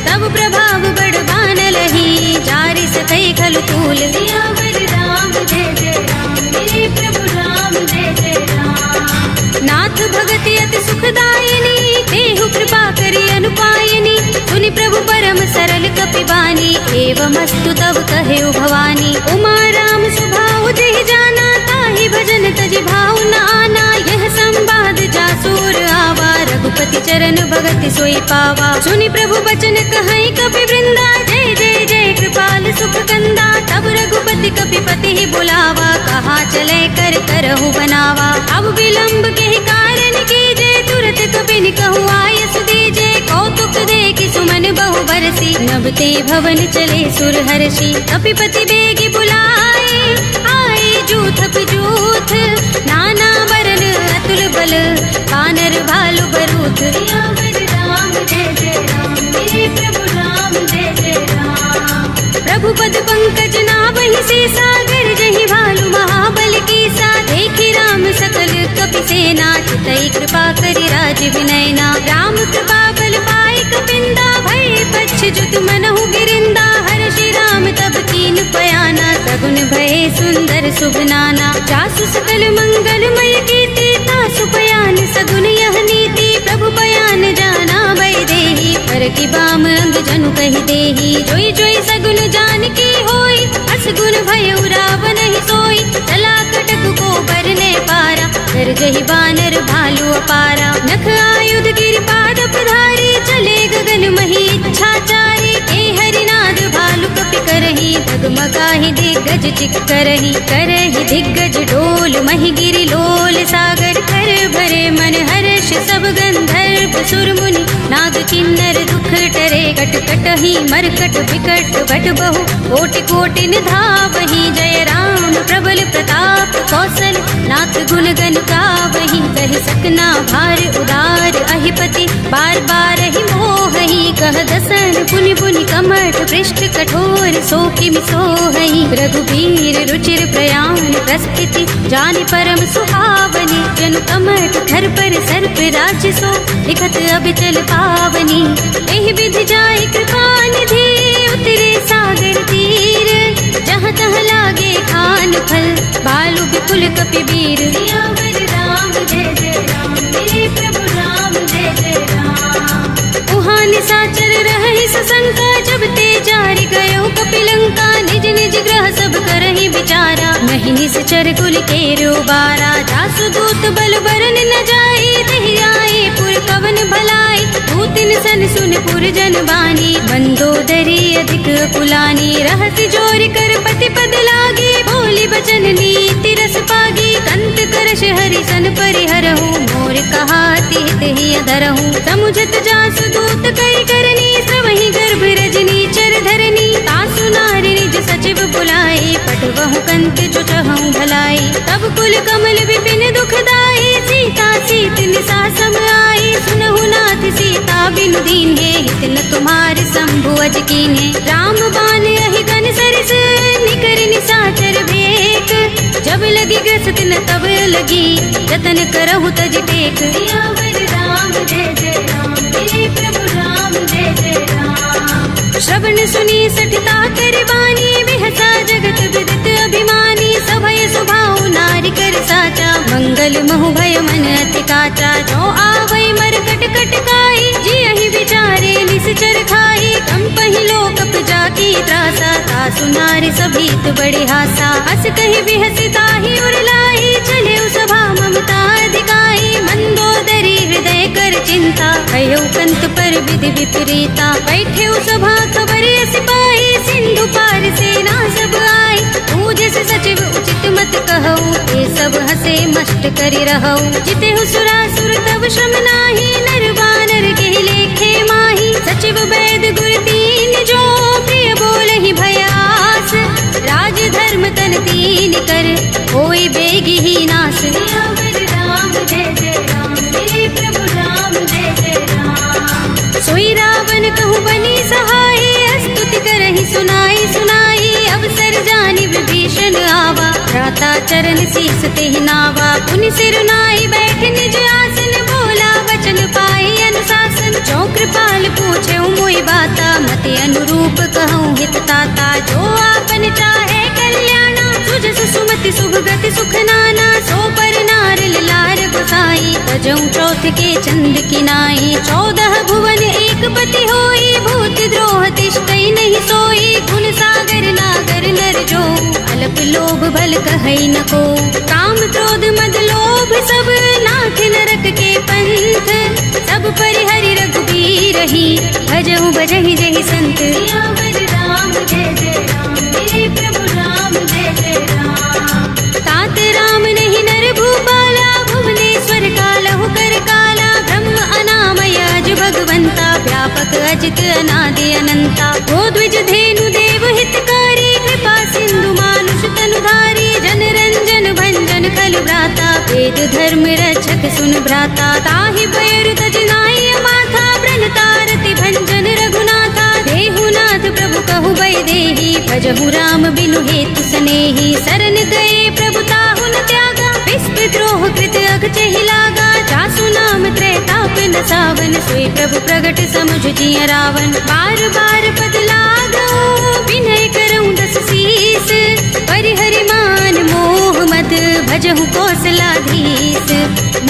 तब प्रभाव बड़ बान लही, जारि सतई खलु तूल। राम जय जय राम, मेरे प्रभु राम जय जय राम। नाथ भगति अति सुखदायिनी, देहु कृपा करि अनुपायिनी। सुनि प्रभु परम सरल कपि बानी, एवमस्तु तब कहेउ भवानी। उमा राम स्वभाव देहि जाना, ताहि भजन तजि भाव न आना। यह संवाद जासुर आवा, रघुपति चरण भगति सोई पावा। सुनि प्रभु बचन कहई कपि वृंदा, जय जय जय कृपाल सुख कंदा। तब रघुपति कपिपति ही बुलावा, कहा चले कर करहु बनावा। अब विलंब के कारण नारायण की जय, तुरत कपिन कहूँ आयस दीजे। कौतुक देखि सुमन बहु बरसी, नभते भवन चले सुर हर्षि। कपिपति बेगी बुलाए, आए जूथ जूथ, नाना वरन अतुल बल, वानर भालु बरूथ। राम जय जय राम, मेरे प्रभु राम जय जय राम। प्रभु पद पंकज नावहि से, सागर जहि भालु महाबल की सा। देखि राम सकल कपि सेना, चितई कृपा करि राज विनयना। राम कृपा बल पाई कपिंदा, भय पच्छ जुत मनहु गिरिंदा। हर्षि राम तब कीन पयाना, सगुन भय सुंदर शुभ नाना। जासु सकल मंगलमय कीर्ति, तासु पयान सगुन यह नीति। प्रभु पयान जाना भय देहि, पर की बाम अंग जनु कहि देहि। जोई जोई सगुन जान की होई, असगुन भय रावण ही सोई। चला कटक को बरने पारा, कर जहि बानर भालु अपारा। नख आयुध गिरिपाद पधारी, चले गगन मही इच्छाचारी। के हरिनाद भालु कपि करही, डगमगाहि दिग्गज चिक करही। करही दिग्गज डोल मही गिरि लोल सागर। कर भरे मन हर्ष सब गंधर्व सुर मुनि, नाग किन्नर दुख टरे। कट कटहि मरकट विकट भट बहु, कोटि कोटि निधावहि। जय राम प्रबल प्रताप कौशल, नाथ गुण गण गावहि। कहि सकना भार उदार अहिपति, बार बार ही मोहहि। कह दसन पुनि पुनि कमठ, पृष्ठ कठोर सो किमि सोहहि। रघुबीर रुचिर प्रयाण प्रस्थिति, जानि परम सुहावनी। जनु कमठ धर पर सर्प राज सो, लिखत अबिचल पावनी। एहि विधि जाहि कृपा निधि, उतरे सागर तीर। जहाँ तहाँ लागे खान फल, भालु विपुल कपि वीर। राम जय जय राम, मेरे प्रभु राम जय जय राम। उहाँ निशाचर रहहि सशंका, जब ते जारि गयो कपिलंका। निज निज ग्रह सब करहि विचारा, नहीं निश्चर कुल के रोबारा। जासु दूत बल बरन न जाई, देहि आए पुर कवन भलाई। दूतिन सन सुन पुर जन बानी, मंदोदरी अधिक कुलानी। रहसि जोरि कर पति पद लागी, बोली बचन नीति रस पागी। कंत करश हरि सन परिहरहु, मोर कहा तिहित ही अधरहु। समुझत जासु दूत करि करनी, श्रवहि गर्भ रजनी चर धरनी। तासु नारि निज सचिव बुलाई, पठवहु कंत जो चहु भलाई। तब कुल कमल विपिन दुखदाई, सीता सीत निसा सम आई। सुनहु नाथ सीता बिनु दीन्हे, हित न तुम्हारे शंभु अज कीन्हे। राम बाण अहि गन सरिस, निकर निशाचर भेक। जब लगी ग्रसित न तब लगी, जतन करहु तज टेक। राम जय जय राम, मेरे प्रभु राम जय जय राम। श्रवण सुनी सठता कर बानी, बिहसा जगत विदित अभिमानी। सभय सुभाउ नारी कर साचा, मंगल महु भय मन अति काचा। जो आवै मरकट कटकाई, जियहि विचारे निश्चर खाई। कंपहि लोक जाकी त्रासा, तासु नारी सभीत बड़े हासा। हस कहि बिहसि ताहि उरलाई, चले सभा ममता दिखाई। मंदोदरी हृदय कर चिंता, कह्यो कंत पर विधि विपरीता। बैठे सभा खबर सिपाही, सिंधु पार सेना सब आई। पूजस सचिव उचित मत कहऊ, ये सब हसे मस्त करि रहऊ। जितेहु सुरासुर तब श्रम नाही, नर बानर के लेखे माही। सचिव वैद गुर तीन जो, प्रिय बोलहि भयास। राज धर्म तन तीन कर, होई बेगी ही नास। राम जय जय राम, मेरे प्रभु राम जय जय राम। सोई रावण कहूँ बनी सहाय, स्तुति करहि सुनाई सुनाई। अवसर जानि विभीषण आवा, भ्राता चरण शीस तेहि नावा। पुनि सिर नाई बैठ निज आसन, बोला वचन पाई अनुशासन। जो कृपाल पूछे मोहि बाता, मति अनुरूप कहूँ हित ताता। जो आपन चाहे कल्याणा, सुजस सुमति शुभ गति सुख नाना। सो पर नार लार गोसाई, तजऊ चौथ के चंद की नाई। 14 भुवन एक पति होई, भूत द्रोह तिष्ठई नहीं सोई। गुण सागर नागर नर जो, अल्प लोभ भल कहई न को। काम क्रोध मद लोभ सब, नाथ नरक के पंथ। सब परिहरि रघुबीर ही, भजहु भजहि जहि संत। राम जय जय राम, मेरे प्रभु राम जय जय राम। तात राम नहीं नर भूपाला, भुवनेश्वर कालहु कर रचित अनादि अनंता। हो द्विज धेनु देव हितकारी, कृपा सिंधु मानुष तनुधारी। जन रंजन भंजन खल भ्राता, वेद धर्म रक्षक सुन भ्राता। ताहि बैर तजनाई माथा, ब्रन तारति भंजन रघुनाथा। देहुनाथ प्रभु कहु बैदेही, भजहु राम बिनु हेतु सनेही। शरण गए प्रभु ताहु न त्यागा, विस्पद्रोह कृत अघचहि लागा। जासु नाम त्रैताप न सावन, सोई प्रभु प्रगट समुझ जिय रावण। बार बार पद लागो, विनय करऊँ दस सीस। परिहरि मान मोह मद, भजहु कौशलाधीश।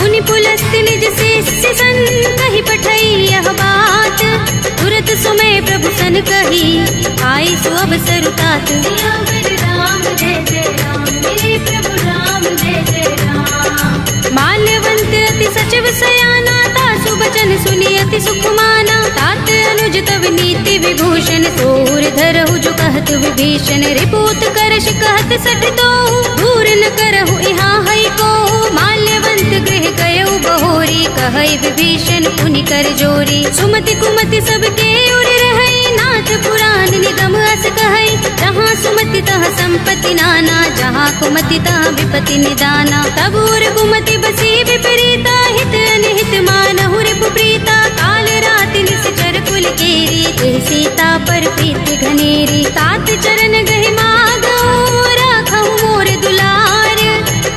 मुनि पुलस्त निज शिष्य सन, कहि पठई यह बात। तुरत सुमय प्रभु सन कही, आई सु अवसर तात। राम जय जय राम, मेरे प्रभु राम जय जय राम। माल्यवंत अति सचिव सयाना, तासु बचन सुनि अति सुख माना। तात अनुज तव नीति विभूषण, सोर धरहु जो कहत विभीषण। रिपुत करश कहत सठ दोहु, दूर न करहु यहाँ है को। माल्यवंत गृह गयउ बहोरी, कहै विभीषण पुनि कर जोरी। सुमति कुमति सबके उर रहै, नाथ पुराण निगम अस कहै। जहाँ सुमति तहाँ संपत्ति नाना, जहाँ कुमति तहाँ विपत्ति निदाना। तब उर कुमति बसी विपरीता, हित अनहित मानहु रिपु प्रीता। काल राति निश्चर कुल केरी, देह सीता पर प्रीति घनेरी। तात चरण गहि मागो, राखहु मोर दुलार।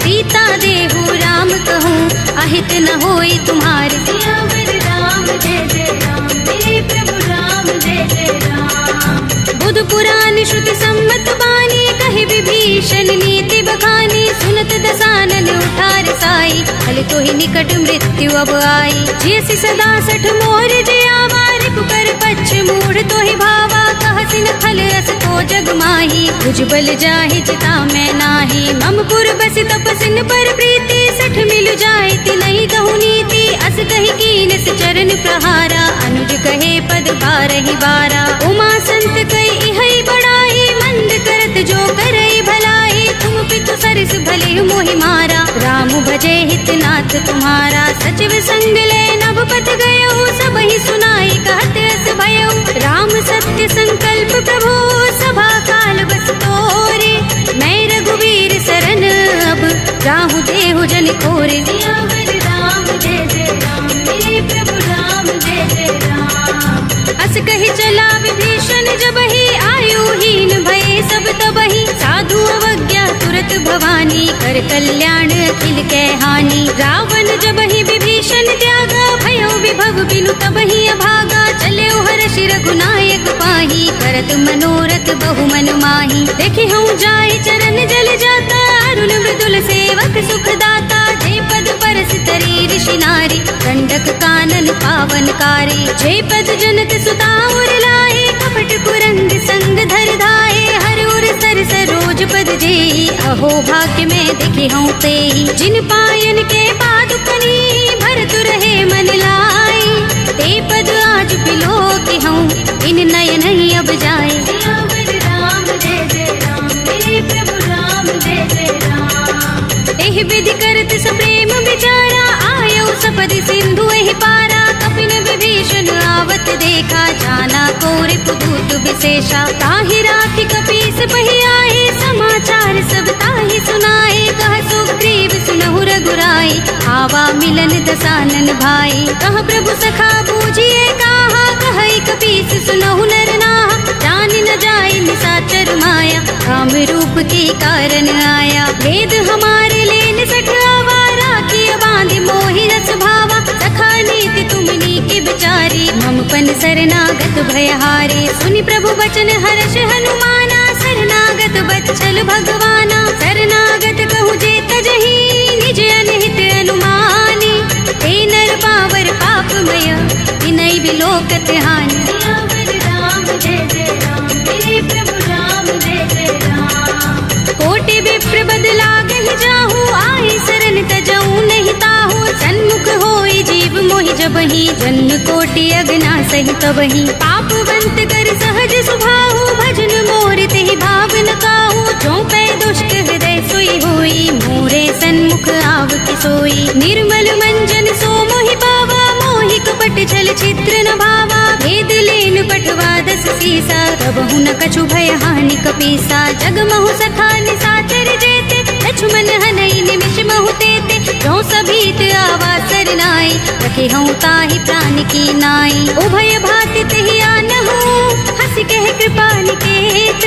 सीता देहु राम कहूँ, अहित न होई तुम्हार। सियावर राम जय जय राम, मेरे प्रभु राम जय जय राम। बुध पुराण श्रुति सम्मत बानी, कहि विभीषण नीति बखानी। सुनत दसानन उठार साई, फल तो ही निकट मृत्यु अब आई। जियसि सदा सठ मोर जियावा, रिपु कर पच्छ मूढ़ तो ही भावा। कहसि न खल अस को जग माही, भुजबल जाहि चिता मैं नाही। मम पुर बसि तपसिन पर प्रीति, सठ मिलु जाय तिनहि कहु नीति। अस कहि कीनस चरण प्रहारा, अनुज कहे पद बारहि बारा। उमा संत कई इहै बड़ाई, मंद करत जो करई भलाई। तुम पितु सरस भले मोहि मारा, राम भजे हितनाथ तुम्हारा। सचिव संग ले नभ पथ गयो, सबहि सुनाई कहत अस भयो। राम सत्य संकल्प प्रभु, सभा काल बस तोरे। मैं रघुवीर सरन अब, राहु देहु जन कोरे। सियावर राम जय जय राम, मेरे प्रभु राम जय जय राम। अस कहि चला विभीषण जबहि, आयुहीन भये सब तबहि। साधु अवज्ञा तुरत भवानी, कर कल्याण अखिल कै हानि। रावण जबहि विभीषण त्यागा, भयो विभव बिनु तबहि अभागा। चले हर्ष रघुनायक पाही, करत मनोरथ बहु मन माही। देखि हूँ जाय चरण जल जाता, अरुण मृदुल सेवक सुख दाता। जे पद परस तरी ऋषि नारी, दंडक कानन पावनकारी। जे पद जनत सुता उर लाए, कपट कुरंग संग धर धाये। हर उर सर सरोज पद जेई, अहो भाग्य में देखि हूँ तेई। जिन पायन के पादुकनी, भरत रहे मन लाई। ते पद आज बिलो के हूँ, इन नयन ही अब जाए। सियावर राम जय जय राम, मेरे प्रभु राम जय जय राम। एहि विधि करत सप्रेम विचारा, आयो सपदि सिंधु एहि पारा। कपिन विभीषण आवत देखा, जाना को रिपुदूत विशेषा। ताहि राखि कपीस बहि आए, समाचार सब ताहि सुनाए। कह सुग्रीव सुनहु रघुराई, आवा मिलन दसानन भाई। कह प्रभु सखा बूझिए काहा, कहई कपीस सुनहु नर नाहा। जान न जाय निशाचर माया, काम रूप के कारण आया। भेद हमारे लेन सठ आवारा, किय बांधि मोहि रस भावा। सखा नीति तुमनी के विचारी, मम पन शरणागत भयहारी। सुनि प्रभु बचन हर्ष हनुमाना, शरणागत बत्सल भगवाना। शरणागत कहु जे तजहि, निज अनहित अनुमानी। ते नर पावर पापमय, विनय बिलोकत हानि। सियावर राम जय जय राम, मेरे प्रभु राम जय जय राम। कोटि विप्र बदला गहि जाहु, आए शरण तजऊ नहीं ताहु। सन्मुख होई जीव मोहि जबहि, जन्म कोटि अगना सहि तबहि। पापवंत कर सहज सुभाहु, भजन मोर तेहि भाव न काहू। जो पै दुष्ट हृदय सोई होई, मोरे सन्मुख आव कि सोई। निर्मल मंजन सो मोहि पावा, मोहि कपट छल छिद्र न भावा। भेद लेन बरस सीसा, कबहु न कछु भय हानि कपीसा। जगमहु सखा निशाचर जेते, लक्ष्मण हनई निमिष महु तेते। जो सभीत आवा सरनाई, रखे हूँ ताहि प्राण की नाई। उभय भाति तेहि आनहु, हंस कह कृपाल केत।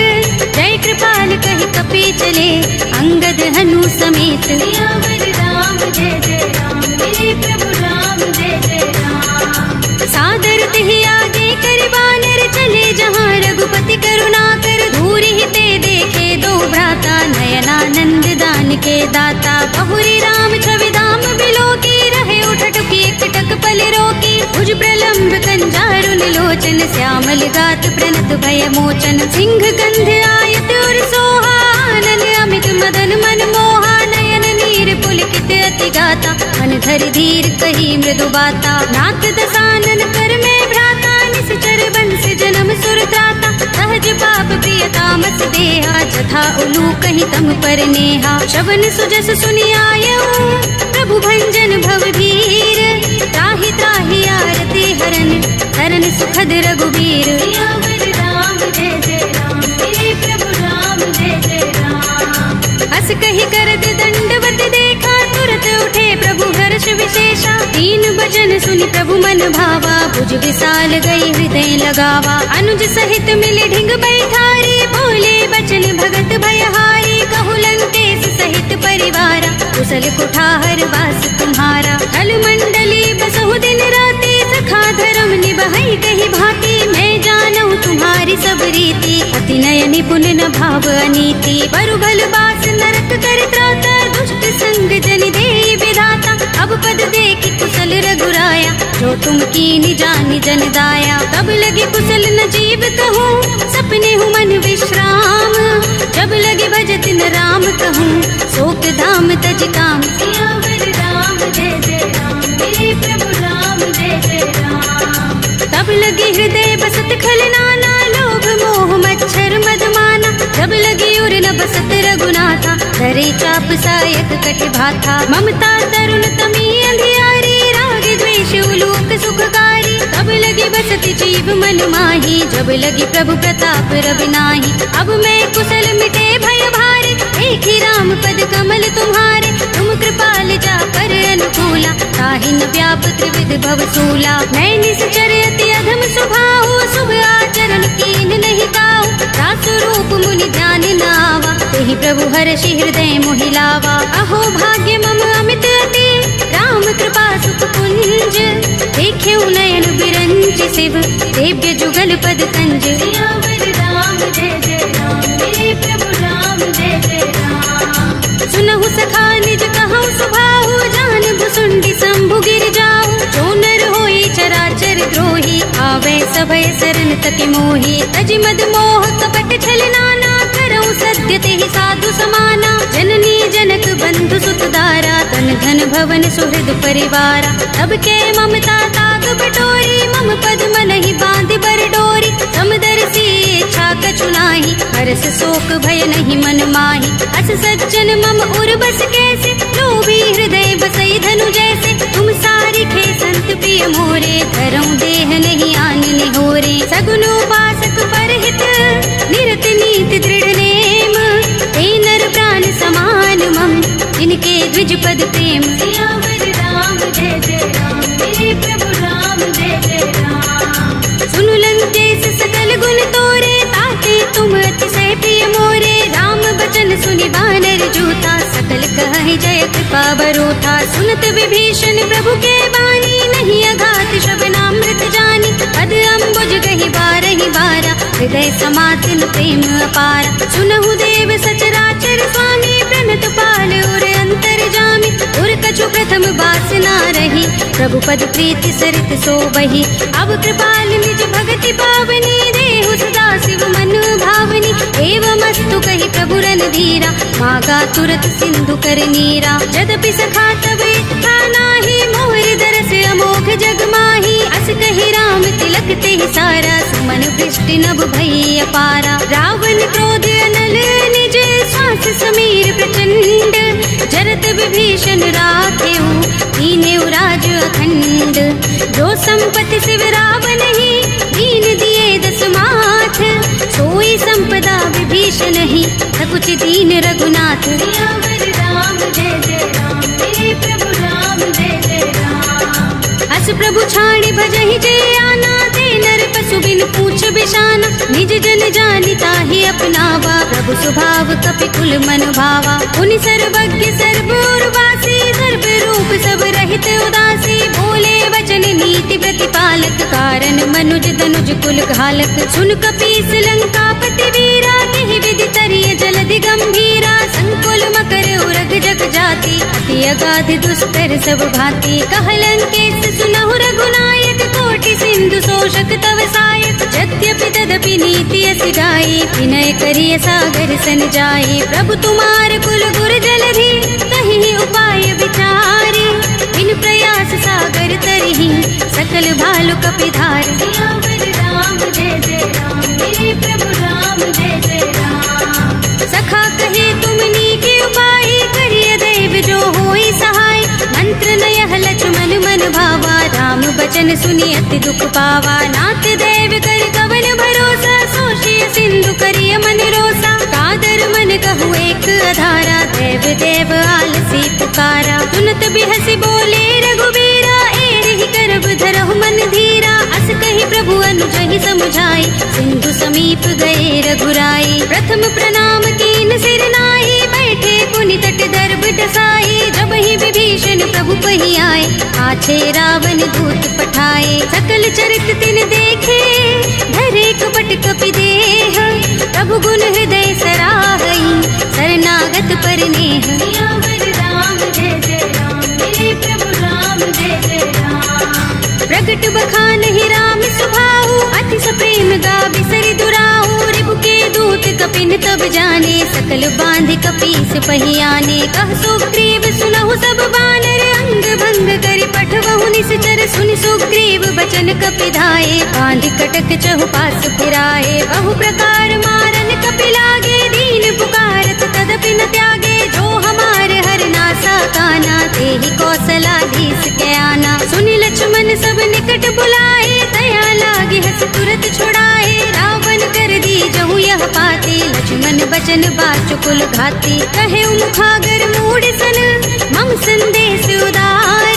जय कृपाल कहि कपि चले, अंगद हनु समेत। सियावर राम जय जय राम, मेरे प्रभु राम जय जय राम। सादर तेहि आगे कर बानर, चले जहाँ रघुपति करुणा कर। दूरि ही ते देखे दो भ्राता, नयनानंद दान के दाता। बहुरी राम छवि धाम बिलोकी, रहे उठट की एकटक पल रोकी। भुज प्रलंब कंजारुन लोचन, श्यामल गात प्रणत भय मोचन। सिंह गंध आयत और सोहा, आनन अमित मदन मन मोहा। नयन नीर पुलकित अति गाता, मन धर धीर कही मृदु बाता। नाथ दसानन कर में भ्राता, निश्चर बंस जन्म सुर त्राता। सहज पाप प्रिय तामस देहा, जथा उलू कही तम पर नेहा। शवन सुजस सुनि आयऊ, प्रभु भंजन भव धीर। त्राहि त्राहि आरती हरन, तरन सुखद रघुबीर। सियावर राम जय जय राम, मेरे प्रभु राम जय जय राम। हस कहि करत दंडवत देखा, तुरत उठे प्रभु हर्ष विशेषा। दीन भजन सुनि प्रभु मन भावा, भुज विशाल गई हृदय लगावा। अनुज सहित मिले ढिंग बैठारी, बोले बचन भगत भयहारी। कहु लंकेश सहित परिवारा, कुशल कुठार वास तुम्हारा। कल मंडली बसहु दिन राति, सखा धर्म निभाई कही भांति। मैं जानू तुम्हारी सब रीति, अति नय निपुण न भाव अनीति। बरु भल बास नरक कर त्राता, दुष्ट संग जन दे विधाता। अब पद देखि कुशल रघुराया, जो तुम कीनि जानि जन दाया। तब लगे कुशल न जीव कहूँ, सपने हूँ मन विश्राम। जब लगे भजत न राम कहूँ, शोक धाम तज काम। सियावर राम जय जय राम, मेरे प्रभु राम जय जय राम। तब लगे हृदय बसत खल नाना, लोभ मोह मच्छर मदमाना। जब लगे उर न बसत रघुनाथा, धरे चाप सायक कट भाथा। ममता तरुण तमी अंधियारी, राग द्वेष उलूक सुखकारी। तब लगे बसत जीव मन माही, जब लगे प्रभु प्रताप रवि नाही। अब मैं कुशल मिटे भय भारे, एक ही राम पद कमल तुम्हारे। तुम कृपाल जा कर अनुकूला, ताहि न व्याप त्रिविध भव सूला। मैं निश्चर अति अधम स्वभाव, शुभ आचरण कीन नहीं काऊ। रासु रूप मुनि ध्यान न आवा, तेहि प्रभु हर्षि हृदय मोहि लावा। अहो भाग्य मम अमित अति, राम कृपा सुख कुंज। देखे नयन बिरंज शिव, देव्य जुगल पद कंज। सियावर राम जय जय राम, मेरे प्रभु राम जय जय राम। सुनहु सखा निज कहूँ सुभाहु, जान भुसुंडी शंभु गिर जाऊ। जो नर होई चराचर द्रोही, आवे सभय शरण तक मोही। तज मद मोह कपट छल नाना, करऊँ सत्य तेहि साधु समाना। जननी जनक बंधु सुत दारा, तन धन भवन सुहृद परिवारा। तब के ममता ताग बटोरी, मम पद मनहि बांध बर डोरी। समदर्शी इच्छा कछु नाही, हरस शोक भय नहीं मन माही। अस सज्जन मम उर बस कैसे, लोभी हृदय बसई धनु जैसे। तुम सारी खे संत प्रिय मोरे, धरऊँ देह नहीं आन निहोरे। सगुन उपासक परहित, निरत नीति दृढ़ नेम। ते नर प्राण समान मम, जिनके द्विज पद प्रेम। सियावर राम जय जय राम, मेरे प्रभु राम जय जय राम। सुनु लंकेश सकल गुण तोरे, ताते तुम अतिशय प्रिय मोरे। राम बचन सुनि बानर जूथा, सकल कहि जय कृपा बरूथा। सुनत विभीषण प्रभु के बानी, नहीं अघात श्रवणामृत जानी। पद अम्बुज कहि बारहि बारा, हृदय समातिन प्रेम अपारा। सुनहु देव सचराचर स्वामी, प्रणत पाल उर अंतर जामी। उर कछु प्रथम बासना रही, प्रभु पद प्रीति सरित सोबहि। अब कृपाल निज भगति पावनी, देहु सदा शिव मन भावनी। एवमस्तु कहि प्रभु रणधीरा, मागा तुरत सिंधु कर नीरा। यद्यपि सखा तब इच्छा नाही, मोर दरस अमोघ जग माही। अस कहि राम तिलक तेहि सारा, सुमन वृष्टि नभ भई अपारा। रावण क्रोध अनल निज, श्वास समीर प्रचंड। जरत भरत विभीषण राखेऊ, कीनेऊ राज अखंड। जो संपत्ति शिव रावण ही, दीन दिए दस माथ। सोई संपदा विभीषण ही, सकुच दीन रघुनाथ। सियावर राम जय जय राम, मेरे प्रभु राम जय जय राम। अस प्रभु छाड़ी भजहि जय आना, ते नर पशु बिन पूछ बिशाना। निज जन जानिता ही अपनावा, प्रभु स्वभाव कपि कुल मन भावा। उनि सर्वज्ञ सर्व उर्वासी, सर्व रूप सब रहित उदासी। बोले वचन नीति प्रतिपालक, कारण मनुज तनुज कुल घालक। सुन कपीस लंकापति वीरा, केहि विधि तरिय जलधि गंभीरा। संकुल मकर उरग जग जाति, अति अगाध दुस्तर सब भांति। कहलंकेश सुनहु रघुनायक, कोटि सिंधु शोषक तव सायक। यद्यपि तदपि नीति अस गाई, विनय करिय सागर सन जाई। प्रभु तुम्हार कुल गुर जलधि, तहि उपाय विचारी। बिन प्रयास सागर तरहि, सकल भालु कपि धारी। सियावर राम जय जय राम, मेरे प्रभु राम जय जय राम। सखा कहे तुमनी के उपाय, करिय दैव जो होई सहाय। मंत्र नयह लक्ष्मण मन भावा, राम बचन सुनि अति दुख पावा। नाथ देव कर कवन भरोसा, सोषिय सिंधु करिय मन रोसा। कादर मन कहु एक अधारा, देव देव आलसी पुकारा। सुनत बिहसि बोले रघुबीरा, एहि करब धरहु मन धीरा। अस कहि प्रभु अनुजहि समुझाई, सिंधु समीप गए रघुराई। प्रथम प्रणाम कीन सिर नाई, बैठे पुनि तट दर्भ डसाई। जब ही विभीषण प्रभु पहि आए, आछे रावण दूत पठाए। सकल चरित तिन देखे, धरे कपट कपि देह। प्रभु गुण हृदय सराहई, शरणागत पर नेह। सियावर राम जय जय राम, मेरे प्रभु राम जय जय राम। प्रगट बखान ही राम सुभाऊ, अति सप्रेम गाबि सरि दुराऊ। रिबु के दूत कपिन तब जाने, सकल बांध कपीस पहि आने। कह सुग्रीव सुनहु सब बानर, अंग भंग करि पठवहु निश्चर। सुनि सुग्रीव बचन कपि धाये, बांध कटक चहुपास फिराए। बहु प्रकार मारन कपि लागे, दीन पुकारत तदपि न त्यागे। जो हमार हर नासा काना, तेहि कौशलाधीश के आना। सुनि लक्ष्मण सब निकट बुलाए, दया लागे हस तुरत छुड़ाए। रावण कर दी जहु यह पाती, लक्ष्मण बचन बाचुकुल घाती। कहे मुखागर मूढ़ सन, मम संदेश उदार।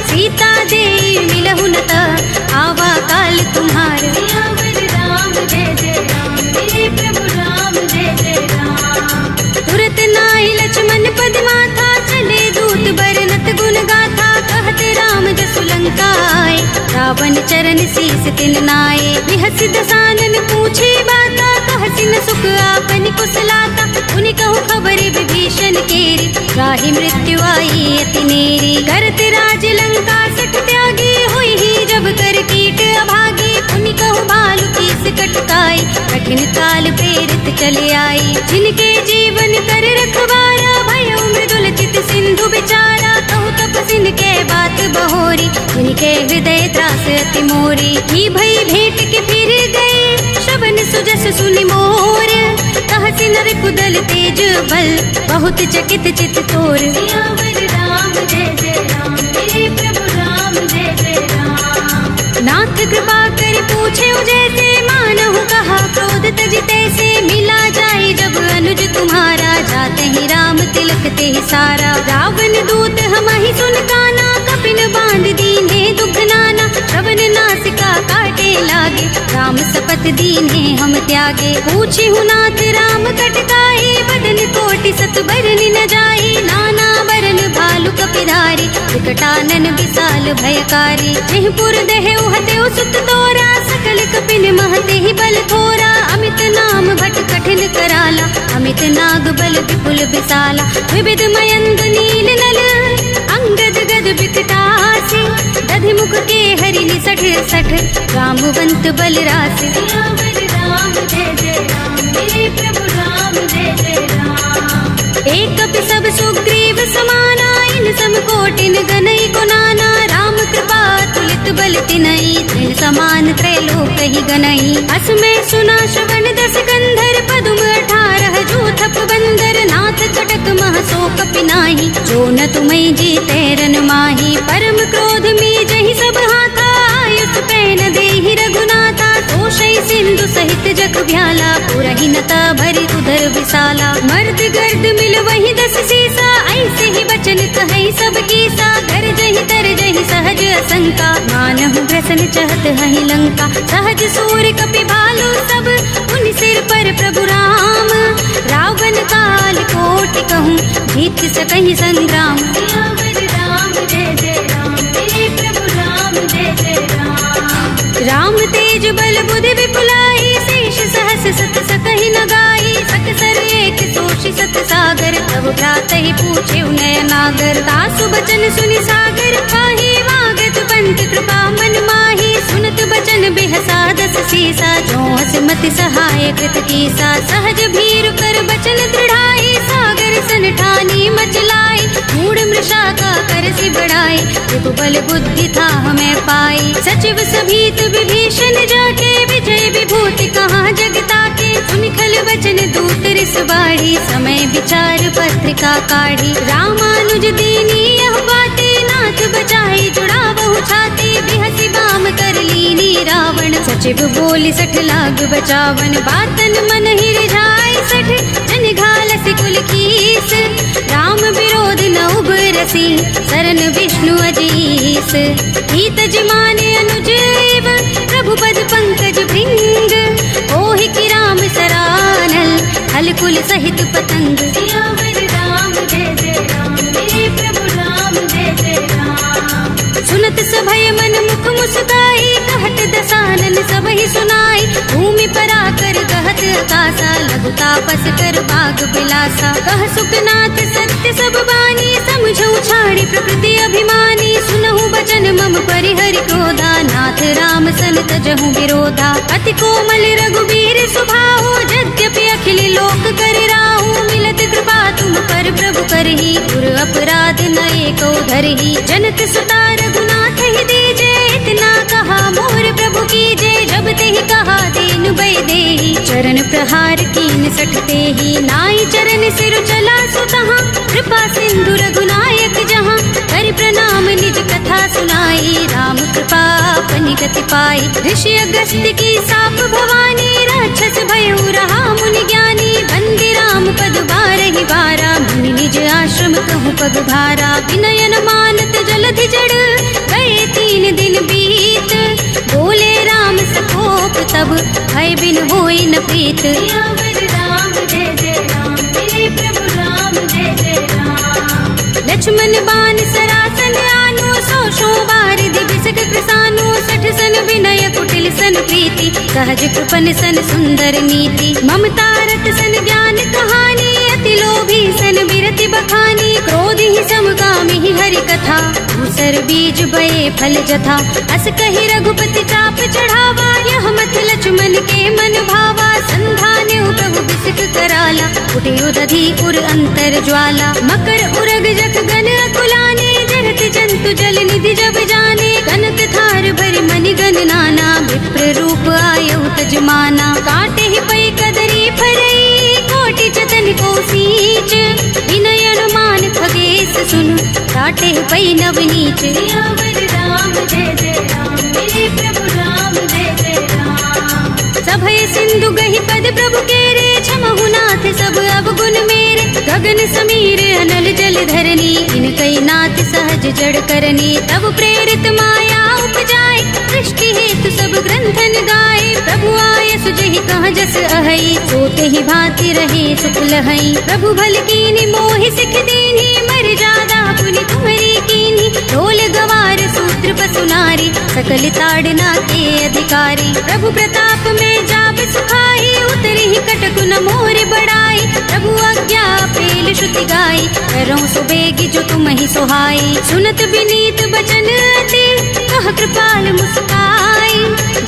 सीता दे मिलहु न त, आवा काल तुम्हार। सियावर राम जय जय राम, मेरे प्रभु राम जय जय राम। तुरत नाई लक्ष्मण पद माथा, चले दूत बरनत गुण गाथा। कहत राम जसु लंका आए, रावण चरण शीस तिन नाये। बिहसि दसानन पूछे बाता, कहसि न सुख आपन कुशलाता। उनि कहु खबर विभीषण केरी, राहि मृत्यु आई अति नेरी। करत राज लंका सठ त्यागी, हुई ही जब कर कीट अभागी। उनि कहु भालु कीस कटकाई, कठिन काल प्रेरित चले आई। जिनके जीवन कर रखवारा, भयउ मृदुल चित सिंधु बिचारा। कहु तपसिन के बात बहोरी, उनके हृदय त्रास अति मोरी। की भई भेंट के फिर गए, श्रवण सुजस सुनि मोर। कहसि नर कुदल तेज बल, बहुत चकित चित तोर। सियावर राम जय जय राम, मेरे प्रभु राम जय जय राम। नाथ कृपा कर पूछे जैसे, मानहु कहा क्रोध तज तैसे। मिला जाए जब अनुज तुम्हारा, जाते ही राम तिलक ते सारा। रावण दूत हमहि सुन काना, कपिन बांध दीने दुख नाना। श्रवण नासिका काटे लागे, राम शपथ दीने हम त्यागे। पूछे नाथ राम कटकाई, बदन कोटि सत बरन न जाई। नाना बरन भालु कपिधारी, विकटानन विशाल भयकारी। जयपुर देहु हतेउ सुत तोरा, सकल कपिन महते ही बल थोरा। अमित नाम भट कठिन कराला, अमित नाग बल विपुल विशाला। विविध मयंक नील नल, अंगद गद विकटासी। दधि मुख के हरि निसठ सठ, रामवंत बल रासि। सियावर राम जय जय राम, मेरे प्रभु राम जय जय राम। एक कपि सब सुग्रीव समाना, जन सम कोटिन गनई को नाना, राम कृपा तुलित बल तिनई, तृण समान त्रैलोक ही गनई। अस में सुना श्रवण दस कंधर, पदुम 18 जो थप बंदर, नाथ चटक मह सो कपि नाहि, जो न तुमई जीते रन माही। परम क्रोध में जहि सब हाथा, आयुष पैन देहि रघुनाथा, तोषै सिंधु सहित जग भ्याला, पुरहि नता भरि उदर विशाला। मर्द गर्द मिल वही 10 सीसा, ऐसे ही बचन कहै सब कीसा, गरजहि तरजहि सहज असंका, मानहु ग्रसन चहत हहि लंका। सहज सूर कपि भालु सब, उन सिर पर प्रभु राम, रावण काल कोटि कहूँ, जीत सकहि संग्राम। सियावर राम जय जय राम, तेरे प्रभु राम जय जय राम। राम तेज बल बुद्धि विपुलाई, शेष सहस सत सकहि न गाई, सकसर एक सोषि सत सागर, तब भ्रातहि पूछे नयनागर। तासु बचन सुनि सागर पाहि, वागत पंत कृपा मन माहि, सुनत बचन बिहसा 10 सीसा, जो हस मति सहाय कृत कीसा। सहज भीरु कर बचन दृढ़ाई, सागर सन ठानी मचलाई, मूढ़ मृषा का करसि बढ़ाई, विभु बल बुद्धि था हमें पाई। सचिव सभीत विभीषण जाके, विजय विभूति कहाँ जगता के, सुनि खल वचन दूत रिस बाढ़ी, समय विचार पत्रिका काढ़ी। रामानुज दीनी यह बाते, नाथ बचाई जुड़ावहु छाती, बिहसि बाम कर लीनी रावण, सचिव बोली 60 लाग बचावन। बातन मन ही रिझाई 60, जन घालसि कुल कीस, राम विरोध न उबरसी, सरन विष्णु अजीस। हित जमाने अनुजीव, प्रभु पद पंकज भृंग, ओहि की राम सरानल, हल कुल सहित पतंग। सियावर राम जय जय राम, तेरे प्रभु राम जय जय राम। सुनत सभय मन मुख मुस्काई, कहत दसानन सबहि सुनाई, भूमि पराकर कहत आकाशा, लघु तापस कर बाग बिलासा। कह सुखनाथ सत्य सब बानी, समझऊ छाड़ी प्रकृति अभिमानी, सुनहु बचन मम परिहरि क्रोधा, नाथ राम सन तजहु विरोधा। अति कोमल रघुबीर सुभाऊ, यद्यपि अखिल लोक कर राहु, मिलत कृपा तुम पर प्रभु करही, गुर अपराध न एको धरही। जनक सुता रघुनाथ ही दीजे, इतना कहा मोर प्रभु कीजे, जब तेहि कहा दीन भय देहि, चरण प्रहार कीन 60 तेहि। नाई चरण सिर चला सुतहाँ, कृपा सिंधु रघुनायक जहाँ, कर प्रणाम निज कथा सुनाई, राम कृपा अपनि गति पाई। ऋषि अगस्त्य की साप भवानी, राक्षस भयउ रहा मुनि ज्ञानी, बंदी राम पद 12 बारा, मुनि निज आश्रम कहूँ पग भारा। विनयन मानत जलधि जड़, गए 3 दिन बीत, बोले राम सकोप तब, भय बिन होई न प्रीत। सियावर राम जय जय राम, तेरे प्रभु राम जय जय राम। लक्ष्मण बान सरासन आनो, 100 बारिधि बिसक कृसानो, 60 सन विनय कुटिल सन प्रीति, सहज कृपन सन सुंदर नीति। ममता रत सन ज्ञान कहानी, अति लोभी सन बिरति बखानी, क्रोध ही समकामी ही हरि कथा, दूसर बीज बये फल जथा। अस कहि रघुपति चाप चढ़ावा, यह मत लक्ष्मण के मन भावा, संधाने प्रभु बिसक कराला, उठे उदधि उर अंतर ज्वाला। मकर उरग जख गन अकुलाने, जरत जंतु जल निधि जब जाने, कनक थार भरि मनि गन नाना, विप्र रूप आयु तजमाना। काटे ही पै कदरी फरई, कोटि जतन को सींच, विनय अनुमान खगेश सुन, काटे ही पै नवनीच। सियावर राम जय जय राम, मेरे प्रभु राम जय जय राम। सभय सिंधु गहि पद प्रभु केरे, क्षमहु नाथ सब अवगुण मेरे, गगन समीर अनल जल धरनी, इनकई नाथ सहज जड़ करनी। तब प्रेरित माया उपजाए, सृष्टि हेतु सब ग्रंथन गाए, प्रभु आय सुजहि कहाँ जस अहै, सोते ही भांति रहे सुख लहै। प्रभु भल कीनी मोहि सिख दीनी, मर जादा पुनि तुम्हरी कीनी, ढोल गवार सूत्र पसु नारी, सकल ताड़ना के अधिकारी। प्रभु प्रताप में जाप सुखाई, उतरी ही कटकु न मोर बढ़ाई, प्रभु आज्ञा पेल श्रुति गाई, करऊँ सुबेगी जो तुम ही सुहाई। सुनत विनीत बचन अति, कह कृपाल मुस्काई,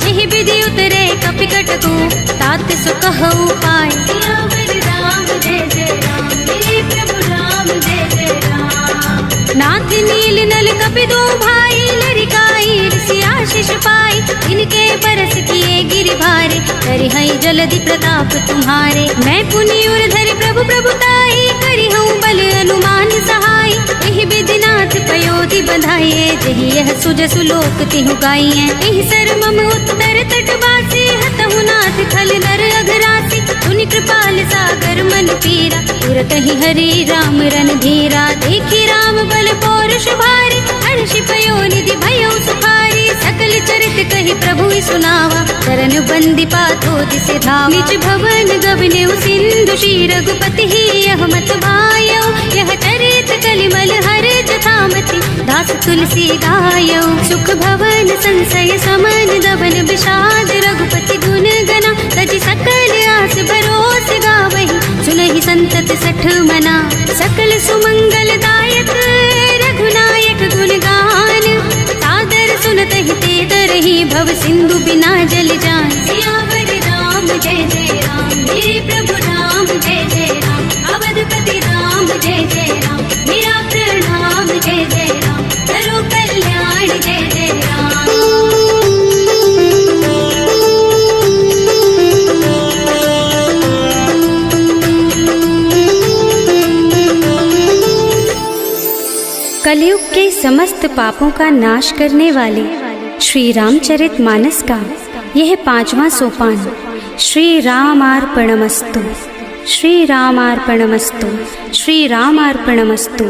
जेहि विधि उतरे कपि कटकु, तात सुकहु पाई। सियावर राम जय जय राम, मेरे प्रभु राम जय जय राम। नाथ नील नल कपि दो भाई, लरिकाई ऋषि आशीष पाई। इनके बरस किए गिरि भारे, करि हई जलधि प्रताप तुम्हारे। मैं पुनि उर धरि प्रभु प्रभुताई, करि हूँ बल अनुमान सहाय। एहि विधिनाथ पयोधि बंधाइए, जहि यह सुजसु लोक तिहु गाइए। एहि सर मम उत्तर तटवासी, हतहु नाथ खल नर अघरासी। सुनि कृपाल सागर मन पीरा, तुरत ही हरि राम रन धीरा। देखि राम बल पौरुष भारी, हर्षि पयोनिधि भयो सुखारी। सकल चरित कहि प्रभु सुनावा, चरण बंदी पाथो दिसि धावा। निज भवन गबनेउ सिंधु श्री रघुपति ही यह मत भायो। यह चरित कलिमल हर जथामति, दास तुलसी गायो। सुख भवन संशय समन दबन विषाद, रघुपति गुण गना तजि सकल आस भरोस गावहि। सुनहि संतत सठ मना, सकल सुमंगल दायक रघुनायक गुण गान। सादर सुनतहि ते तरहि, भव सिंधु बिना जल जान। सियावर राम जय जय राम, मेरे प्रभु राम जय जय राम। अवधपति राम जय जय राम, मेरा प्रणाम जय जय राम। करो कल्याण जय जय राम। कलयुग के समस्त पापों का नाश करने वाले श्री रामचरित मानस का यह 5वां सोपान श्री रामार्पणमस्तु, श्री रामार्पणमस्तु, श्री रामार्पणमस्तु।